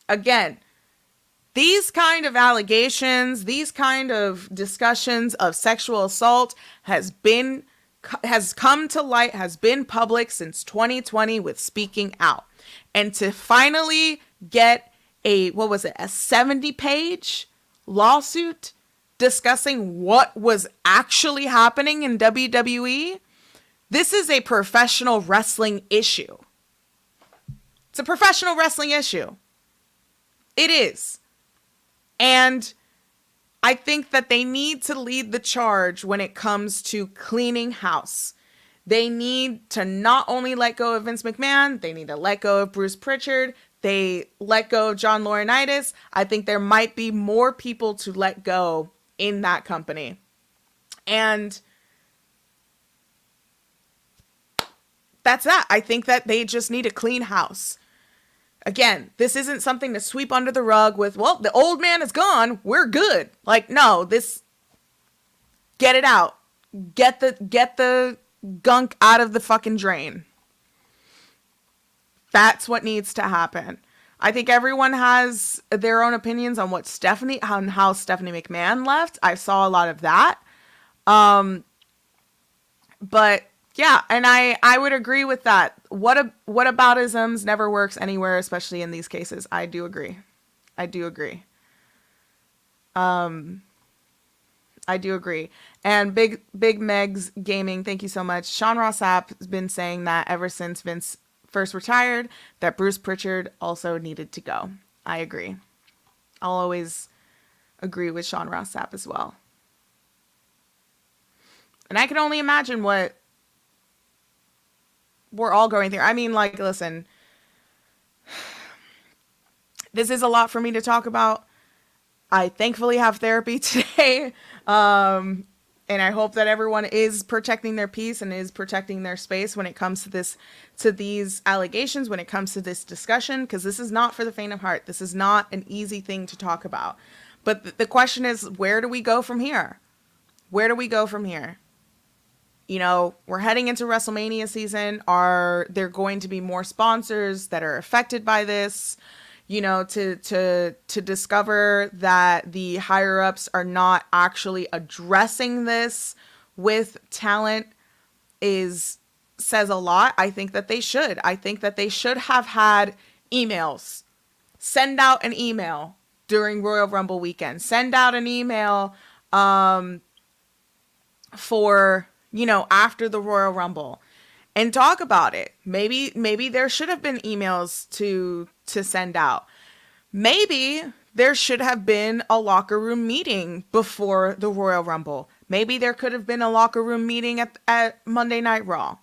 Again, these kind of allegations, these kind of discussions of sexual assault has come to light, has been public since 2020 with Speaking Out. And to finally get a 70-page lawsuit discussing what was actually happening in WWE, this is a professional wrestling issue. It's a professional wrestling issue. It is. And I think that they need to lead the charge when it comes to cleaning house. They need to not only let go of Vince McMahon, they need to let go of Bruce Pritchard. They let go of John Laurinaitis. I think there might be more people to let go in that company. And that's that. I think that they just need a clean house. Again, this isn't something to sweep under the rug with, well, the old man is gone, we're good. Like, no, get it out. Get the gunk out of the fucking drain. That's what needs to happen. I think everyone has their own opinions on how Stephanie McMahon left. I saw a lot of that. But yeah, and I would agree with that. What aboutisms never works anywhere, especially in these cases. I do agree. I do agree. And Big Megs Gaming, thank you so much. Sean Ross Sapp has been saying that ever since Vince first retired, that Bruce Pritchard also needed to go. I agree. I'll always agree with Sean Ross Sapp as well. And I can only imagine what we're all going through. I mean, like, listen, this is a lot for me to talk about. I thankfully have therapy today. And I hope that everyone is protecting their peace and is protecting their space when it comes to these allegations, when it comes to this discussion, because this is not for the faint of heart. This is not an easy thing to talk about. But the question is, where do we go from here? Where do we go from here? You know, we're heading into WrestleMania season. Are there going to be more sponsors that are affected by this? You know, to discover that the higher ups are not actually addressing this with talent says a lot. I think that they should. I think that they should have had emails. Send out an email during Royal Rumble weekend. Send out an email for, after the Royal Rumble and talk about it. Maybe there should have been emails to send out. Maybe there should have been a locker room meeting before the Royal Rumble. Maybe there could have been a locker room meeting at Monday Night Raw.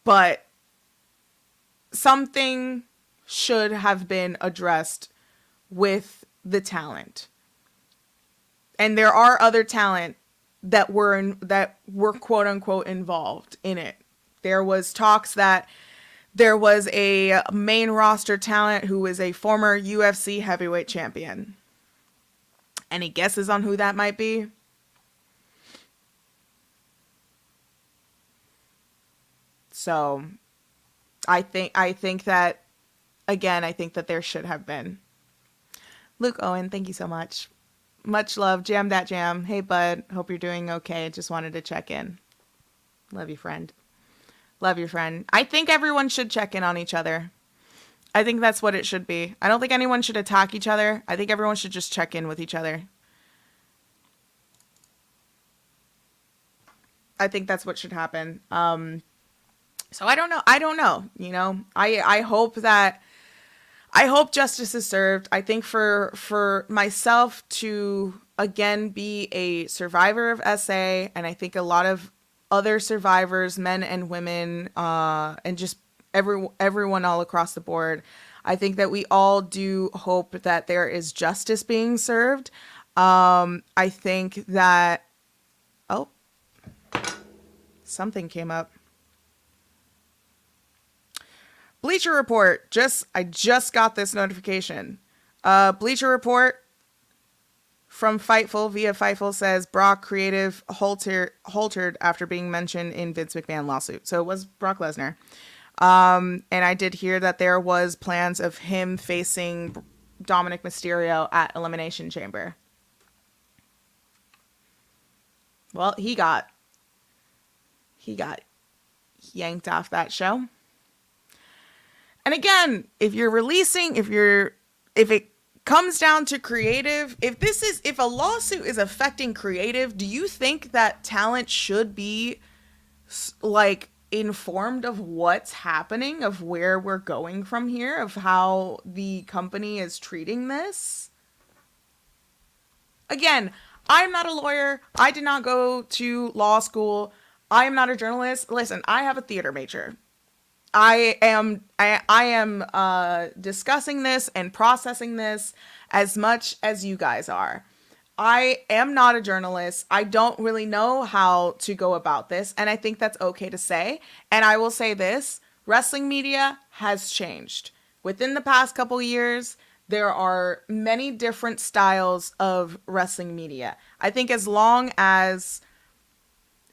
But something should have been addressed with the talent. And there are other talent that were quote unquote involved in it. There was talks that there was a main roster talent who was a former UFC heavyweight champion. Any guesses on who that might be? So I think that, again, I think that there should have been. Luke Owen, thank you so much. Much love. Jam that jam. Hey, bud. Hope you're doing okay. Just wanted to check in. Love you, friend. Love your friend. I think everyone should check in on each other. I think that's what it should be. I don't think anyone should attack each other. I think everyone should just check in with each other. I think that's what should happen. So I don't know. I hope justice is served. I think for myself to again be a survivor of SA, and I think a lot of other survivors, men and women, and just everyone all across the board, I think that we all do hope that there is justice being served. I think that something came up. Bleacher Report. I just got this notification. Bleacher Report from Fightful via Fightful says Brock creative halted after being mentioned in Vince McMahon lawsuit. So it was Brock Lesnar. And I did hear that there was plans of him facing Dominic Mysterio at Elimination Chamber. Well, he got yanked off that show. And again, if it comes down to creative, if a lawsuit is affecting creative, do you think that talent should be like informed of what's happening, of where we're going from here, of how the company is treating this? Again, I'm not a lawyer. I did not go to law school. I am not a journalist. Listen, I have a theater major. I am discussing this and processing this as much as you guys are. I am not a journalist. I don't really know how to go about this, and I think that's okay to say. And I will say this, wrestling media has changed. Within the past couple years, there are many different styles of wrestling media. I think as long as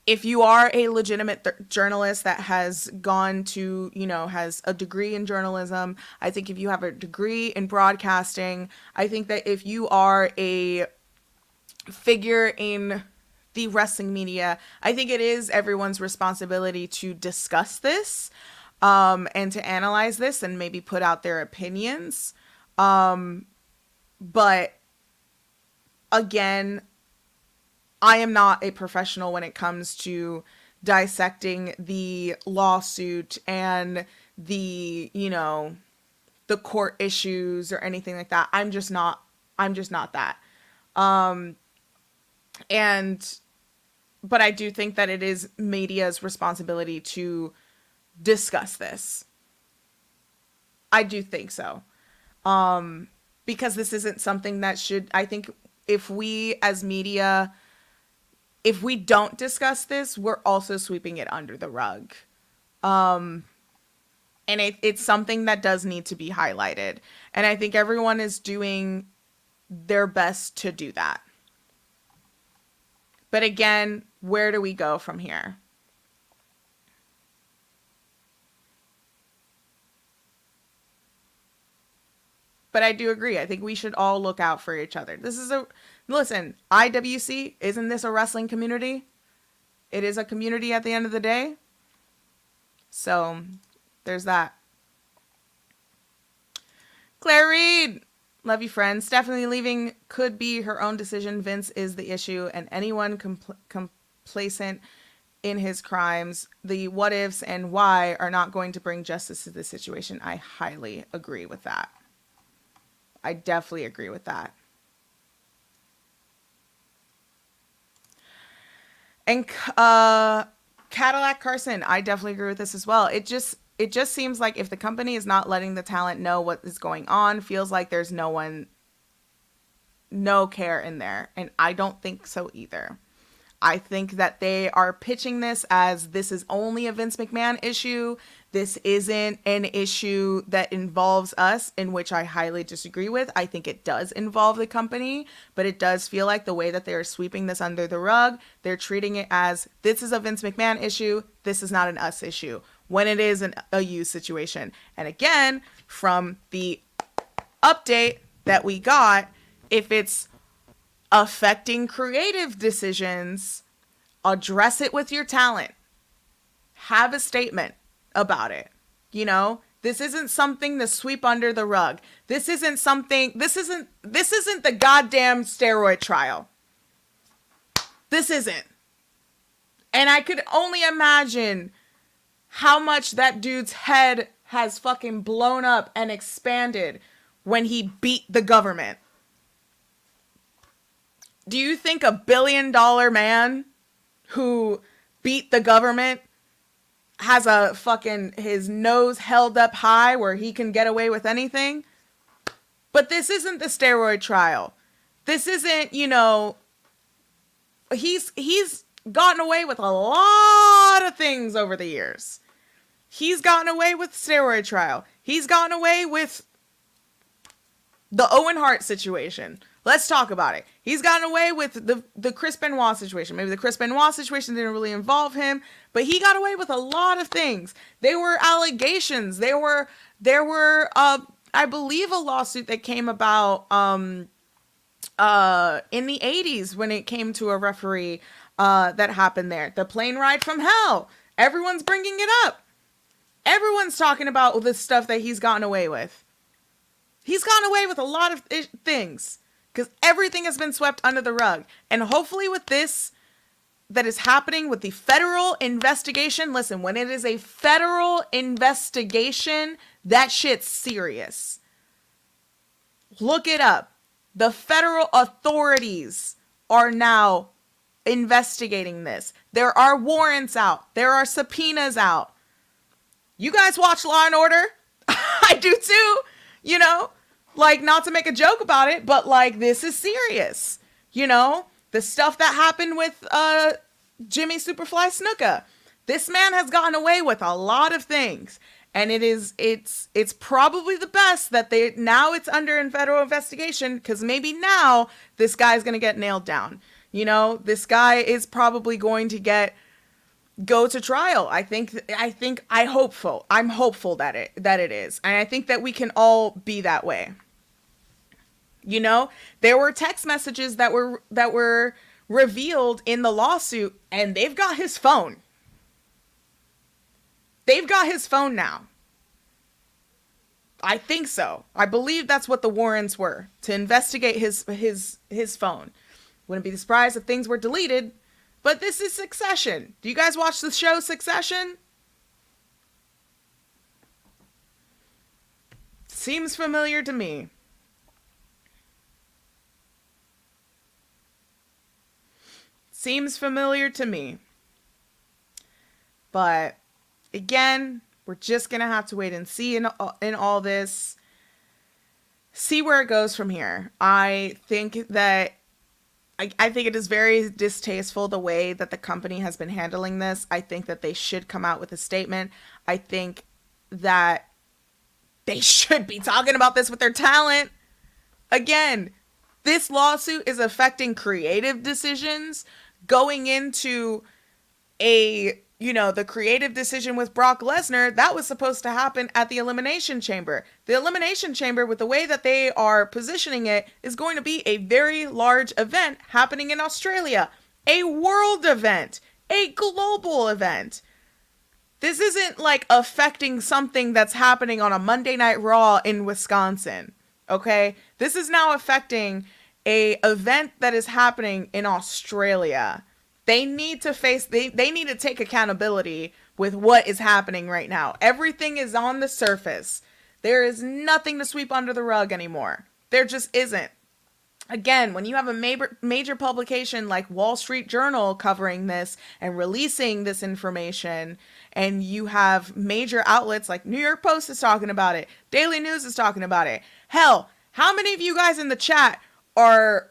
if you are a legitimate journalist that has gone to, has a degree in journalism, I think if you have a degree in broadcasting, I think that if you are a figure in the wrestling media, I think it is everyone's responsibility to discuss this, and to analyze this and maybe put out their opinions. But again, I am not a professional when it comes to dissecting the lawsuit and the court issues or anything like that. I'm just not that. But I do think that it is media's responsibility to discuss this. I do think so. Because this isn't something that should, I think if we as media, if we don't discuss this, we're also sweeping it under the rug. And it's something that does need to be highlighted. And I think everyone is doing their best to do that. But again, where do we go from here? But I do agree. I think we should all look out for each other. Listen, IWC, isn't this a wrestling community? It is a community at the end of the day. So there's that. Claire Reed, Love you, friend. Stephanie leaving could be her own decision. Vince is the issue, and anyone complacent in his crimes, the what ifs and why are not going to bring justice to this situation. I highly agree with that. I definitely agree with that. And Cadillac Carson, I definitely agree with this as well. It just seems like if the company is not letting the talent know what is going on, feels like there's no care in there. And I don't think so either. I think that they are pitching this as this is only a Vince McMahon issue. This isn't an issue that involves us, in which I highly disagree with. I think it does involve the company, but it does feel like the way that they are sweeping this under the rug, they're treating it as this is a Vince McMahon issue. This is not an us issue, when it is a you situation. And again, from the update that we got, if it's affecting creative decisions, address it with your talent. Have a statement about it. You know, this isn't something to sweep under the rug. This isn't the goddamn steroid trial. This isn't. And I could only imagine how much that dude's head has fucking blown up and expanded when he beat the government. Do you think $1 billion man who beat the government has a fucking his nose held up high where he can get away with anything? But this isn't the steroid trial. This isn't, you know, he's gotten away with a lot of things over the years. He's gotten away with steroid trial. He's gotten away with the Owen Hart situation. Let's talk about it. He's gotten away with the Chris Benoit situation. Maybe the Chris Benoit situation didn't really involve him, but he got away with a lot of things. There were allegations. There were I believe a lawsuit that came about in the 80s when it came to a referee that happened there. The plane ride from hell. Everyone's bringing it up. Everyone's talking about the stuff that he's gotten away with. He's gotten away with a lot of things. Because everything has been swept under the rug. And hopefully with this that is happening with the federal investigation, listen, when it is a federal investigation, that shit's serious. Look it up. The federal authorities are now investigating this. There are warrants out. There are subpoenas out. You guys watch Law and Order? I do too, you know? Like, not to make a joke about it, but like, this is serious. You know, the stuff that happened with Jimmy Superfly Snuka. This man has gotten away with a lot of things. And it's probably the best that now it's under federal investigation, because maybe now this guy's going to get nailed down. You know, this guy is probably going to go to trial. I'm hopeful that it is. And I think that we can all be that way. You know, there were text messages that were revealed in the lawsuit, and they've got his phone. They've got his phone now. I think so. I believe that's what the warrants were, to investigate his phone. Wouldn't be surprised if things were deleted, but this is Succession. Do you guys watch the show Succession? Seems familiar to me. Seems familiar to me. But again, we're just going to have to wait and see in all this. See where it goes from here. I think that I think it is very distasteful the way that the company has been handling this. I think that they should come out with a statement. I think that they should be talking about this with their talent. Again, this lawsuit is affecting creative decisions. Going into the creative decision with Brock Lesnar, that was supposed to happen at the Elimination Chamber. The Elimination Chamber, with the way that they are positioning it, is going to be a very large event happening in Australia. A world event. A global event. This isn't like affecting something that's happening on a Monday Night Raw in Wisconsin. Okay? This is now affecting a event that is happening in Australia. They need to they need to take accountability with what is happening right now. Everything is on the surface. There is nothing to sweep under the rug anymore. There just isn't. Again, when you have a major publication like Wall Street Journal covering this and releasing this information, and you have major outlets like New York Post is talking about it, Daily News is talking about it. Hell, how many of you guys in the chat are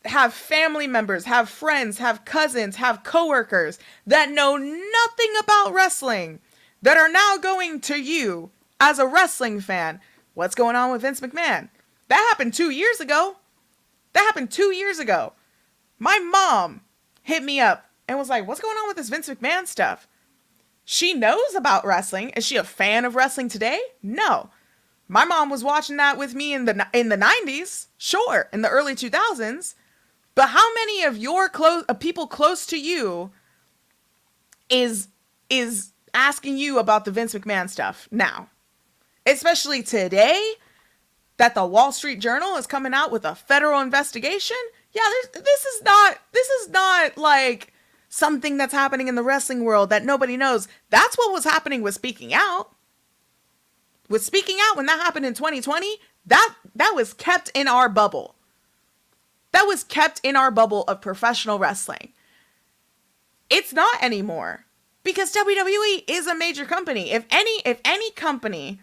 have family members, have friends, have cousins, have coworkers that know nothing about wrestling that are now going to you as a wrestling fan? What's going on with Vince McMahon? That happened 2 years ago. That happened 2 years ago. My mom hit me up and was like, what's going on with this Vince McMahon stuff? She knows about wrestling. Is she a fan of wrestling today? No. My mom was watching that with me in the 90s, sure, in the early 2000s. But how many of your people close to you is asking you about the Vince McMahon stuff now? Especially today, that the Wall Street Journal is coming out with a federal investigation. Yeah, this is not like something that's happening in the wrestling world that nobody knows. That's what was happening with Speaking Out. With Speaking Out, when that happened in 2020, that was kept in our bubble. That was kept in our bubble of professional wrestling. It's not anymore because WWE is a major company. If any company,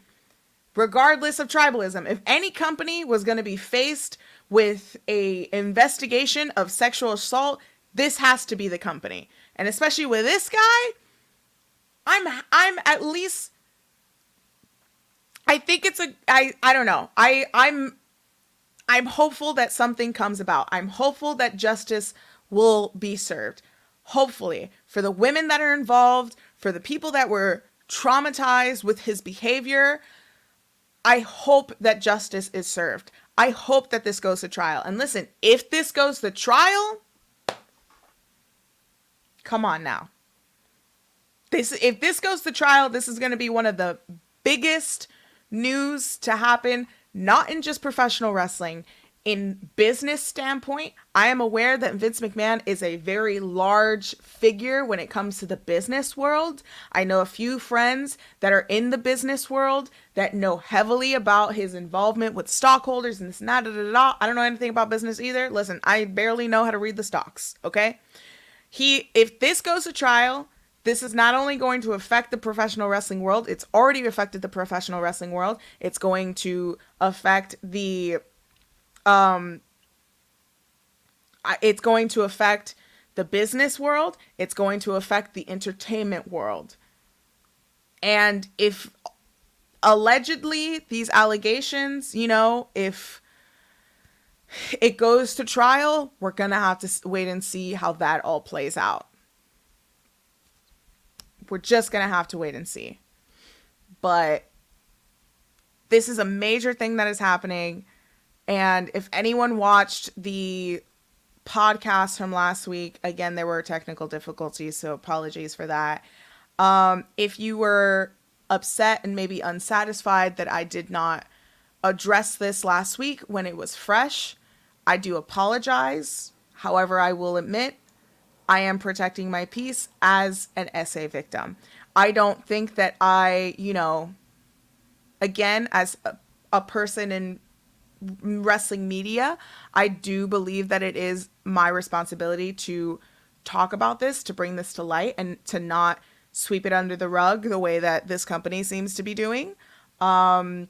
regardless of tribalism, if any company was going to be faced with a investigation of sexual assault, this has to be the company. And especially with this guy, I'm at least, I think it's I don't know. I'm hopeful that something comes about. I'm hopeful that justice will be served. Hopefully, for the women that are involved, for the people that were traumatized with his behavior, I hope that justice is served. I hope that this goes to trial. And listen, if this goes to trial, come on now. If this goes to trial, this is going to be one of the biggest news to happen, not in just professional wrestling. In business standpoint, I am aware that Vince McMahon is a very large figure when it comes to the business world. I know a few friends that are in the business world that know heavily about his involvement with stockholders and this and that. I don't know anything about business either. Listen, I barely know how to read the stocks, okay? If this goes to trial, this is not only going to affect the professional wrestling world, it's already affected the professional wrestling world. It's going to affect it's going to affect the business world. It's going to affect the entertainment world. And if allegedly these allegations, if it goes to trial, we're going to have to wait and see how that all plays out. We're just going to have to wait and see. But this is a major thing that is happening. And if anyone watched the podcast from last week, again, there were technical difficulties, so apologies for that. If you were upset and maybe unsatisfied that I did not address this last week when it was fresh, I do apologize. However, I will admit I am protecting my peace as an SA victim. I don't think that again, as a person in wrestling media, I do believe that it is my responsibility to talk about this, to bring this to light, and to not sweep it under the rug the way that this company seems to be doing. But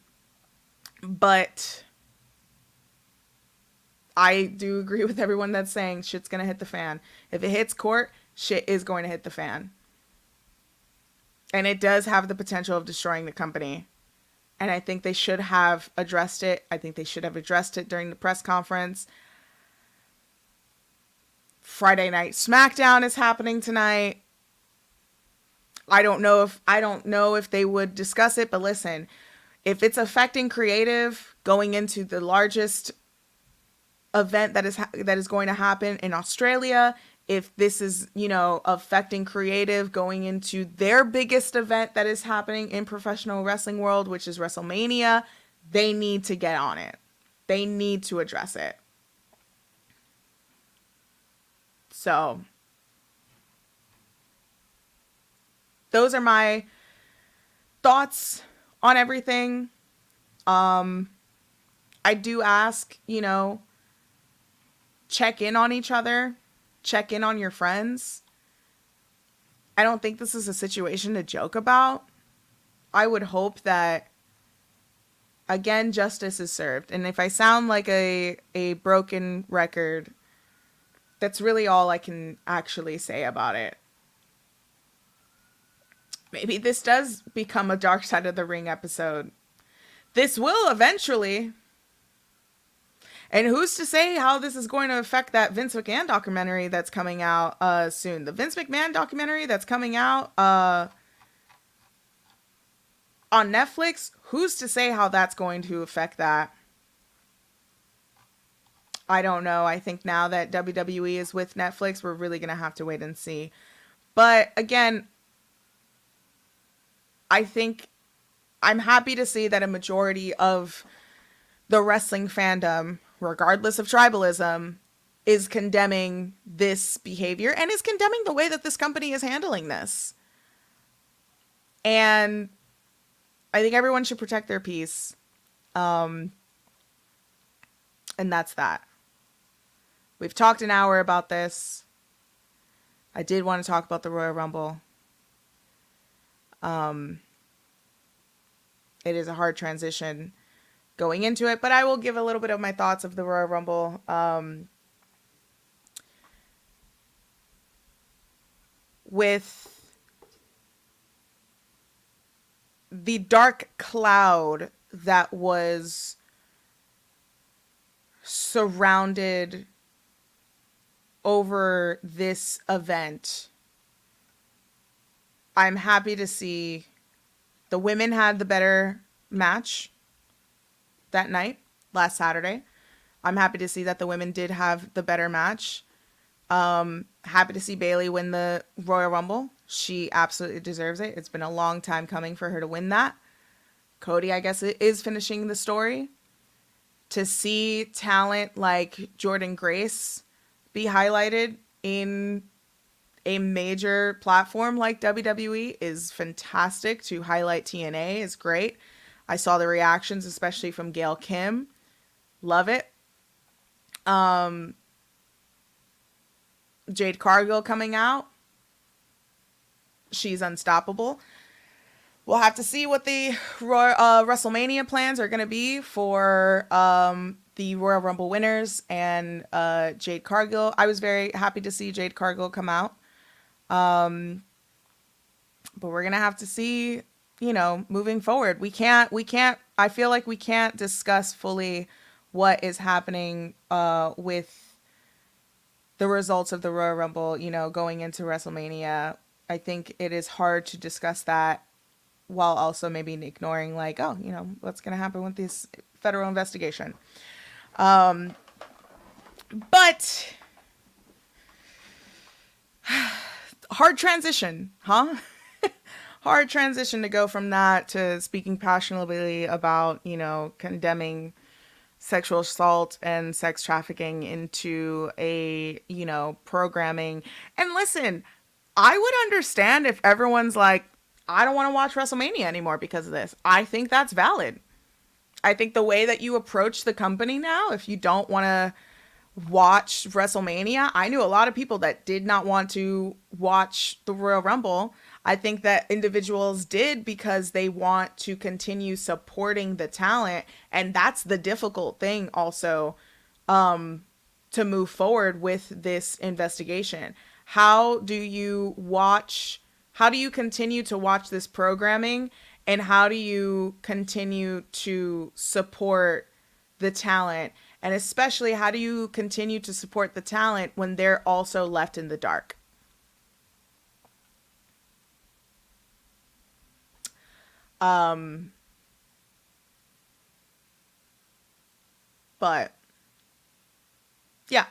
I do agree with everyone that's saying shit's gonna hit the fan. If it hits court, shit is going to hit the fan. And it does have the potential of destroying the company. And I think they should have addressed it. I think they should have addressed it during the press conference. Friday Night SmackDown is happening tonight. I don't know if they would discuss it, but listen, if it's affecting creative going into the largest event that is going to happen in Australia, if this is, affecting creative going into their biggest event that is happening in professional wrestling world, which is WrestleMania, They need to get on it. They need to address it. So those are my thoughts on everything. I do ask, check in on each other, check in on your friends. I don't think this is a situation to joke about. I would hope that, again, justice is served. And if I sound like a broken record, that's really all I can actually say about it. Maybe this does become a Dark Side of the Ring episode. This will eventually. And who's to say how this is going to affect that Vince McMahon documentary that's coming out soon? The Vince McMahon documentary that's coming out on Netflix, who's to say how that's going to affect that? I don't know. I think now that WWE is with Netflix, we're really going to have to wait and see. But again, I think I'm happy to see that a majority of the wrestling fandom, regardless of tribalism, is condemning this behavior and is condemning the way that this company is handling this. And I think everyone should protect their peace. And that's that. We've talked an hour about this. I did want to talk about the Royal Rumble. It is a hard transition going into it, but I will give a little bit of my thoughts of the Royal Rumble. With the dark cloud that was surrounded over this event, I'm happy to see the women had the better match that night, last Saturday. I'm happy to see that the women did have the better match. Happy to see Bayley win the Royal Rumble. She absolutely deserves it. It's been a long time coming for her to win that. Cody, I guess, is finishing the story. To see talent like Jordynne Grace be highlighted in a major platform like WWE is fantastic. To highlight TNA is great. I saw the reactions, especially from Gail Kim. Love it. Jade Cargill coming out. She's unstoppable. We'll have to see what the WrestleMania plans are going to be for the Royal Rumble winners and Jade Cargill. I was very happy to see Jade Cargill come out. But we're going to have to see, moving forward. We can't, I feel like we can't discuss fully what is happening with the results of the Royal Rumble, going into WrestleMania. I think it is hard to discuss that while also maybe ignoring what's going to happen with this federal investigation. But hard transition, huh? Hard transition to go from that to speaking passionately about, condemning sexual assault and sex trafficking into a, programming. And listen, I would understand if everyone's like, I don't want to watch WrestleMania anymore because of this. I think that's valid. I think the way that you approach the company now, if you don't want to watch WrestleMania, I knew a lot of people that did not want to watch the Royal Rumble. I think that individuals did because they want to continue supporting the talent. And that's the difficult thing also to move forward with this investigation. How do you continue to watch this programming, and how do you continue to support the talent? And especially, how do you continue to support the talent when they're also left in the dark? But yeah,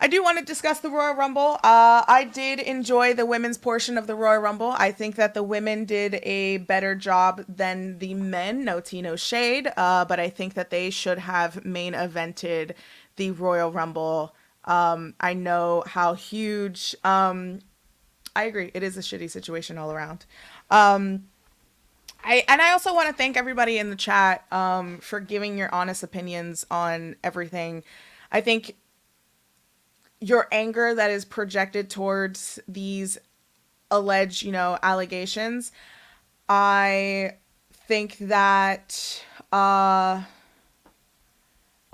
I do want to discuss the Royal Rumble. I did enjoy the women's portion of the Royal Rumble. I think that the women did a better job than the men. No tea, no shade. But I think that they should have main evented the Royal Rumble. I know how huge. I agree. It is a shitty situation all around. I also want to thank everybody in the chat for giving your honest opinions on everything. I think your anger that is projected towards these alleged, allegations. I think that I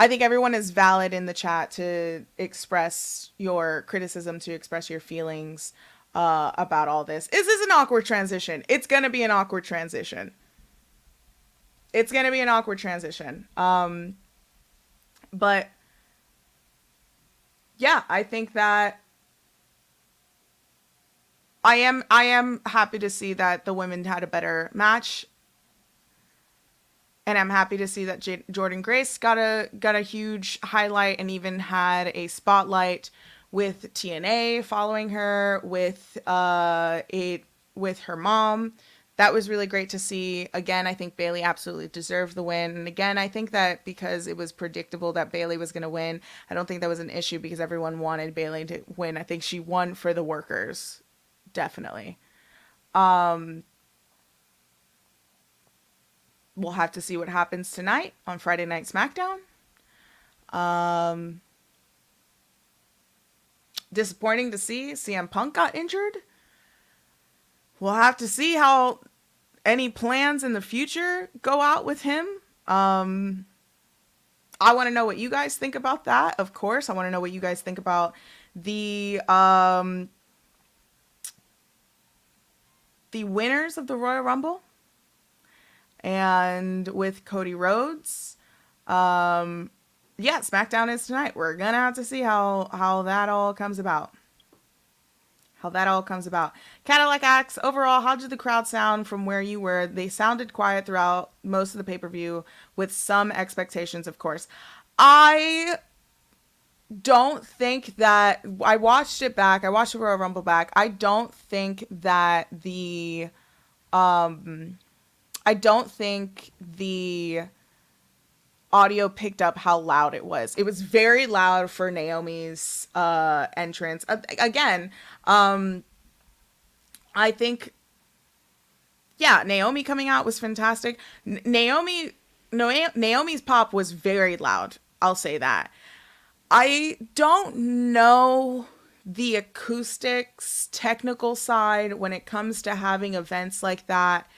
think everyone is valid in the chat to express your criticism, to express your feelings about all this. This is an awkward transition. It's gonna be an awkward transition. It's gonna be an awkward transition. But yeah, I think that I am happy to see that the women had a better match, and I'm happy to see that Jordan Grace got a huge highlight and even had a spotlight with TNA following her with with her mom. That was really great to see. Again, I think Bayley absolutely deserved the win. And again, I think that because it was predictable that Bayley was going to win, I don't think that was an issue because everyone wanted Bayley to win. I think she won for the workers. Definitely. We'll have to see what happens tonight on Friday Night SmackDown. Disappointing to see CM Punk got injured. We'll have to see how any plans in the future go out with him. I want to know what you guys think about that. Of course, I want to know what you guys think about the winners of the Royal Rumble. And with Cody Rhodes, yeah, SmackDown is tonight. We're gonna have to see how that all comes about. Cadillac asks, overall, how did the crowd sound from where you were? They sounded quiet throughout most of the pay-per-view with some expectations, of course. I don't think that I watched it back. I watched the Royal Rumble back. I don't think the audio picked up how loud it was. It was very loud for Naomi's entrance. Again, I think, yeah, Naomi coming out was fantastic. Naomi's pop was very loud. I'll say that. I don't know the acoustics technical side when it comes to having events like that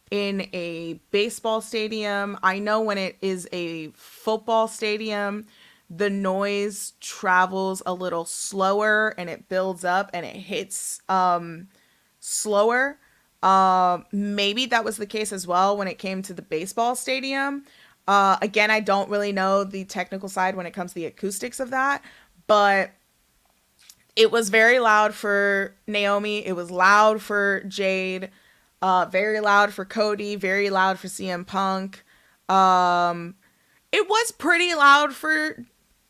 in a baseball stadium. I know when it is a football stadium, the noise travels a little slower and it builds up and it hits slower. Maybe that was the case as well when it came to the baseball stadium. Again, I don't really know the technical side when it comes to the acoustics of that, but it was very loud for Naomi. It was loud for Jade. Very loud for Cody, very loud for CM Punk. It was pretty loud for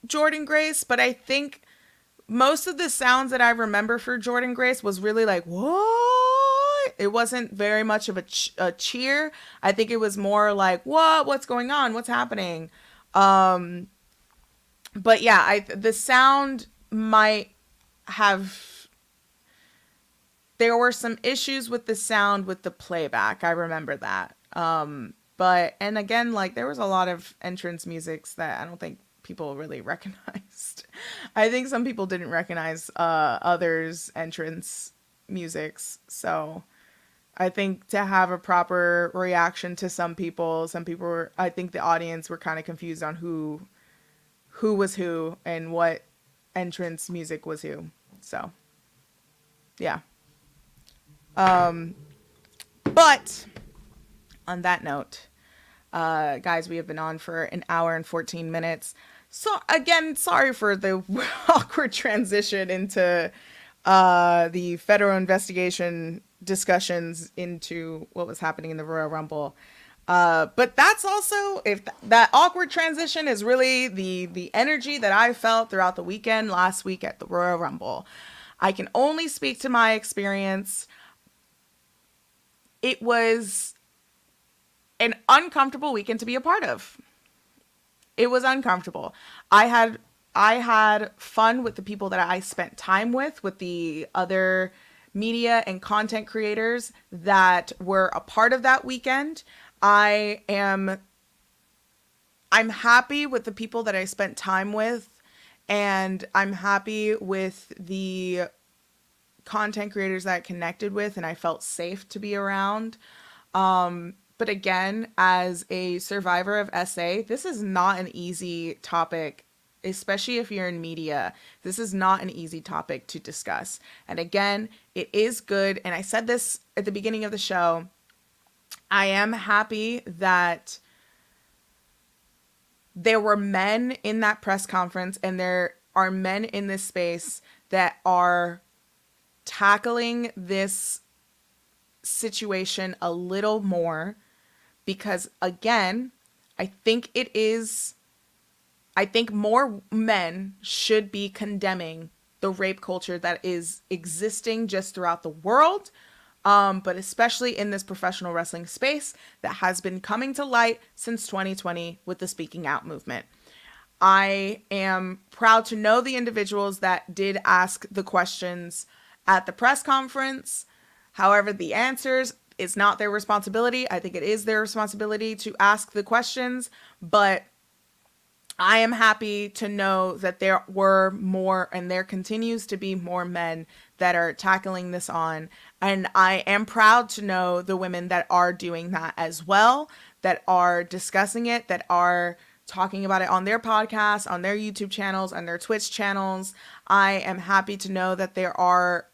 Jordan Grace, but I think most of the sounds that I remember for Jordan Grace was really like, what? It wasn't very much of a cheer. I think it was more like, what's going on? What's happening? But yeah, the sound might have, there were some issues with the sound with the playback. I remember that. And again, like there was a lot of entrance musics that I don't think people really recognized. I think some people didn't recognize others' entrance musics. So I think to have a proper reaction to some people were, I think the audience were kind of confused on who was who and what entrance music was who. So yeah. But on that note, guys, we have been on for an hour and 14 minutes. So again, sorry for the awkward transition into the federal investigation discussions into what was happening in the Royal Rumble. But that's also, if that awkward transition is really the energy that I felt throughout the weekend last week at the Royal Rumble. I can only speak to my experience. It was an uncomfortable weekend to be a part of. It was uncomfortable. I had I had fun with the people that I spent time with the other media and content creators that were a part of that weekend. I am I'm happy with the people that I spent time with, and I'm happy with the content creators that I connected with and I felt safe to be around. But again, as a survivor of SA, this is not an easy topic, especially if you're in media. This is not an easy topic to discuss. And again, it is good. And I said this at the beginning of the show. I am happy that there were men in that press conference, and there are men in this space that are tackling this situation a little more, because again, I think more men should be condemning the rape culture that is existing just throughout the world, but especially in this professional wrestling space that has been coming to light since 2020 with the Speaking Out movement. I am proud to know the individuals that did ask the questions at the press conference. However, the answers, it's not their responsibility. I think it is their responsibility to ask the questions, but I am happy to know that there were more, and there continues to be more men that are tackling this on. And I am proud to know the women that are doing that as well, that are discussing it, that are talking about it on their podcasts, on their YouTube channels, on their Twitch channels. I am happy to know that there are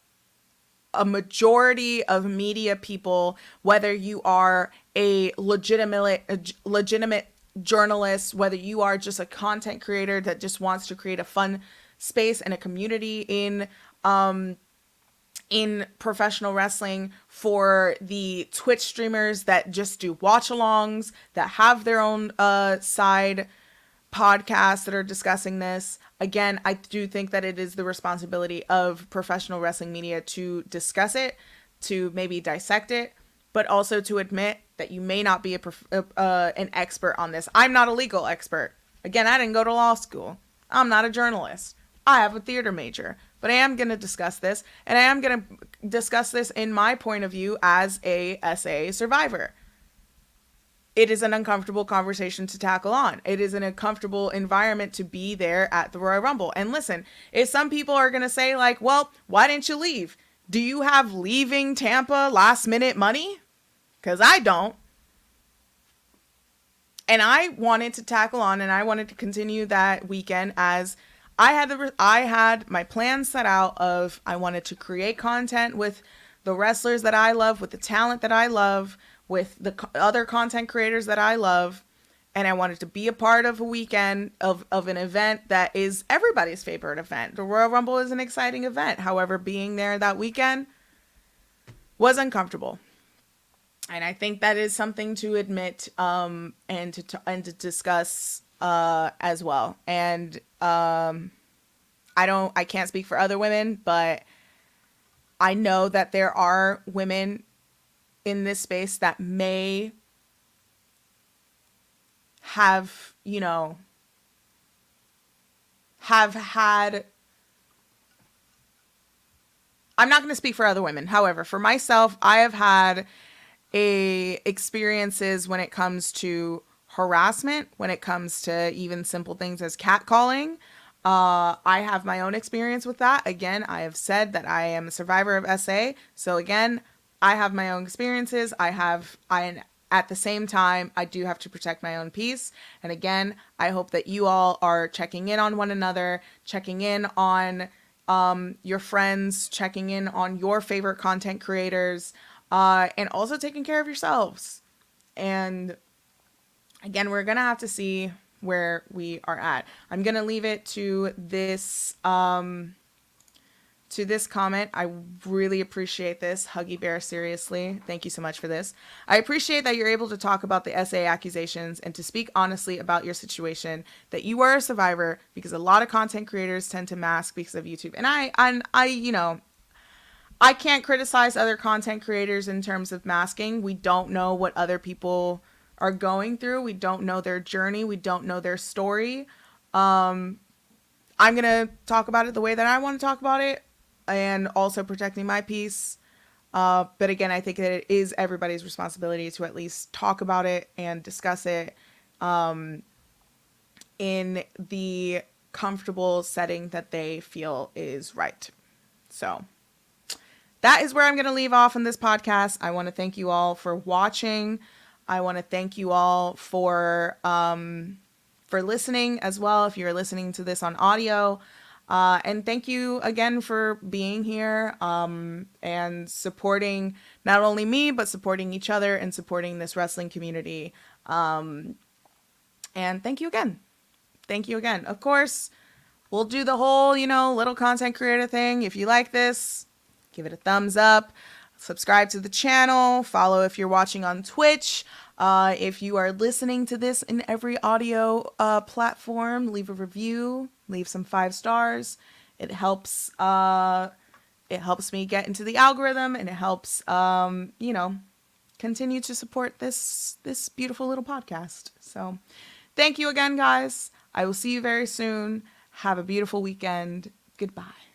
a majority of media people, whether you are a legitimate journalist, whether you are just a content creator that just wants to create a fun space and a community in professional wrestling, for the Twitch streamers that just do watch-alongs, that have their own side podcasts that are discussing this. Again, I do think that it is the responsibility of professional wrestling media to discuss it, to maybe dissect it, but also to admit that you may not be an expert on this. I'm not a legal expert. Again, I didn't go to law school. I'm not a journalist. I have a theater major, but I am going to discuss this, and I am going to discuss this in my point of view as a SA survivor. It is an uncomfortable conversation to tackle on. It is an uncomfortable environment to be there at the Royal Rumble. And listen, if some people are going to say like, well, why didn't you leave? Do you have leaving Tampa last minute money? Because I don't. And I wanted to tackle on, and I wanted to continue that weekend as I had my plan set out of, I wanted to create content with the wrestlers that I love, with the talent that I love, with the other content creators that I love, and I wanted to be a part of a weekend of an event that is everybody's favorite event. The Royal Rumble is an exciting event. However, being there that weekend was uncomfortable. And I think that is something to admit and to discuss as well. And I can't speak for other women, but I know that there are women in this space that may have, have had, I'm not going to speak for other women. However, for myself, I have had experiences when it comes to harassment, when it comes to even simple things as catcalling. I have my own experience with that. Again, I have said that I am a survivor of SA. So again, I have my own experiences. At the same time, I do have to protect my own peace. And again, I hope that you all are checking in on one another, checking in on your friends, checking in on your favorite content creators, and also taking care of yourselves. And again, we're going to have to see where we are at. I'm going to leave it to this to this comment. I really appreciate this. Huggy Bear, seriously. Thank you so much for this. I appreciate that you're able to talk about the SA accusations and to speak honestly about your situation, that you are a survivor, because a lot of content creators tend to mask because of YouTube. And I, you know, I can't criticize other content creators in terms of masking. We don't know what other people are going through. We don't know their journey. We don't know their story. I'm going to talk about it the way that I want to talk about it, and also protecting my peace. But again, I think that it is everybody's responsibility to at least talk about it and discuss it in the comfortable setting that they feel is right. So that is where I'm going to leave off in this podcast. I want to thank you all for watching. I want to thank you all for listening as well, if you're listening to this on audio. And thank you again for being here and supporting not only me, but supporting each other and supporting this wrestling community. And thank you again. Thank you again. Of course, we'll do the whole, you know, little content creator thing. If you like this, give it a thumbs up. Subscribe to the channel. Follow if you're watching on Twitch. If you are listening to this in every audio platform, leave a review. Leave some 5 stars. It helps. It helps me get into the algorithm, and it helps, you know, continue to support this beautiful little podcast. So, thank you again, guys. I will see you very soon. Have a beautiful weekend. Goodbye.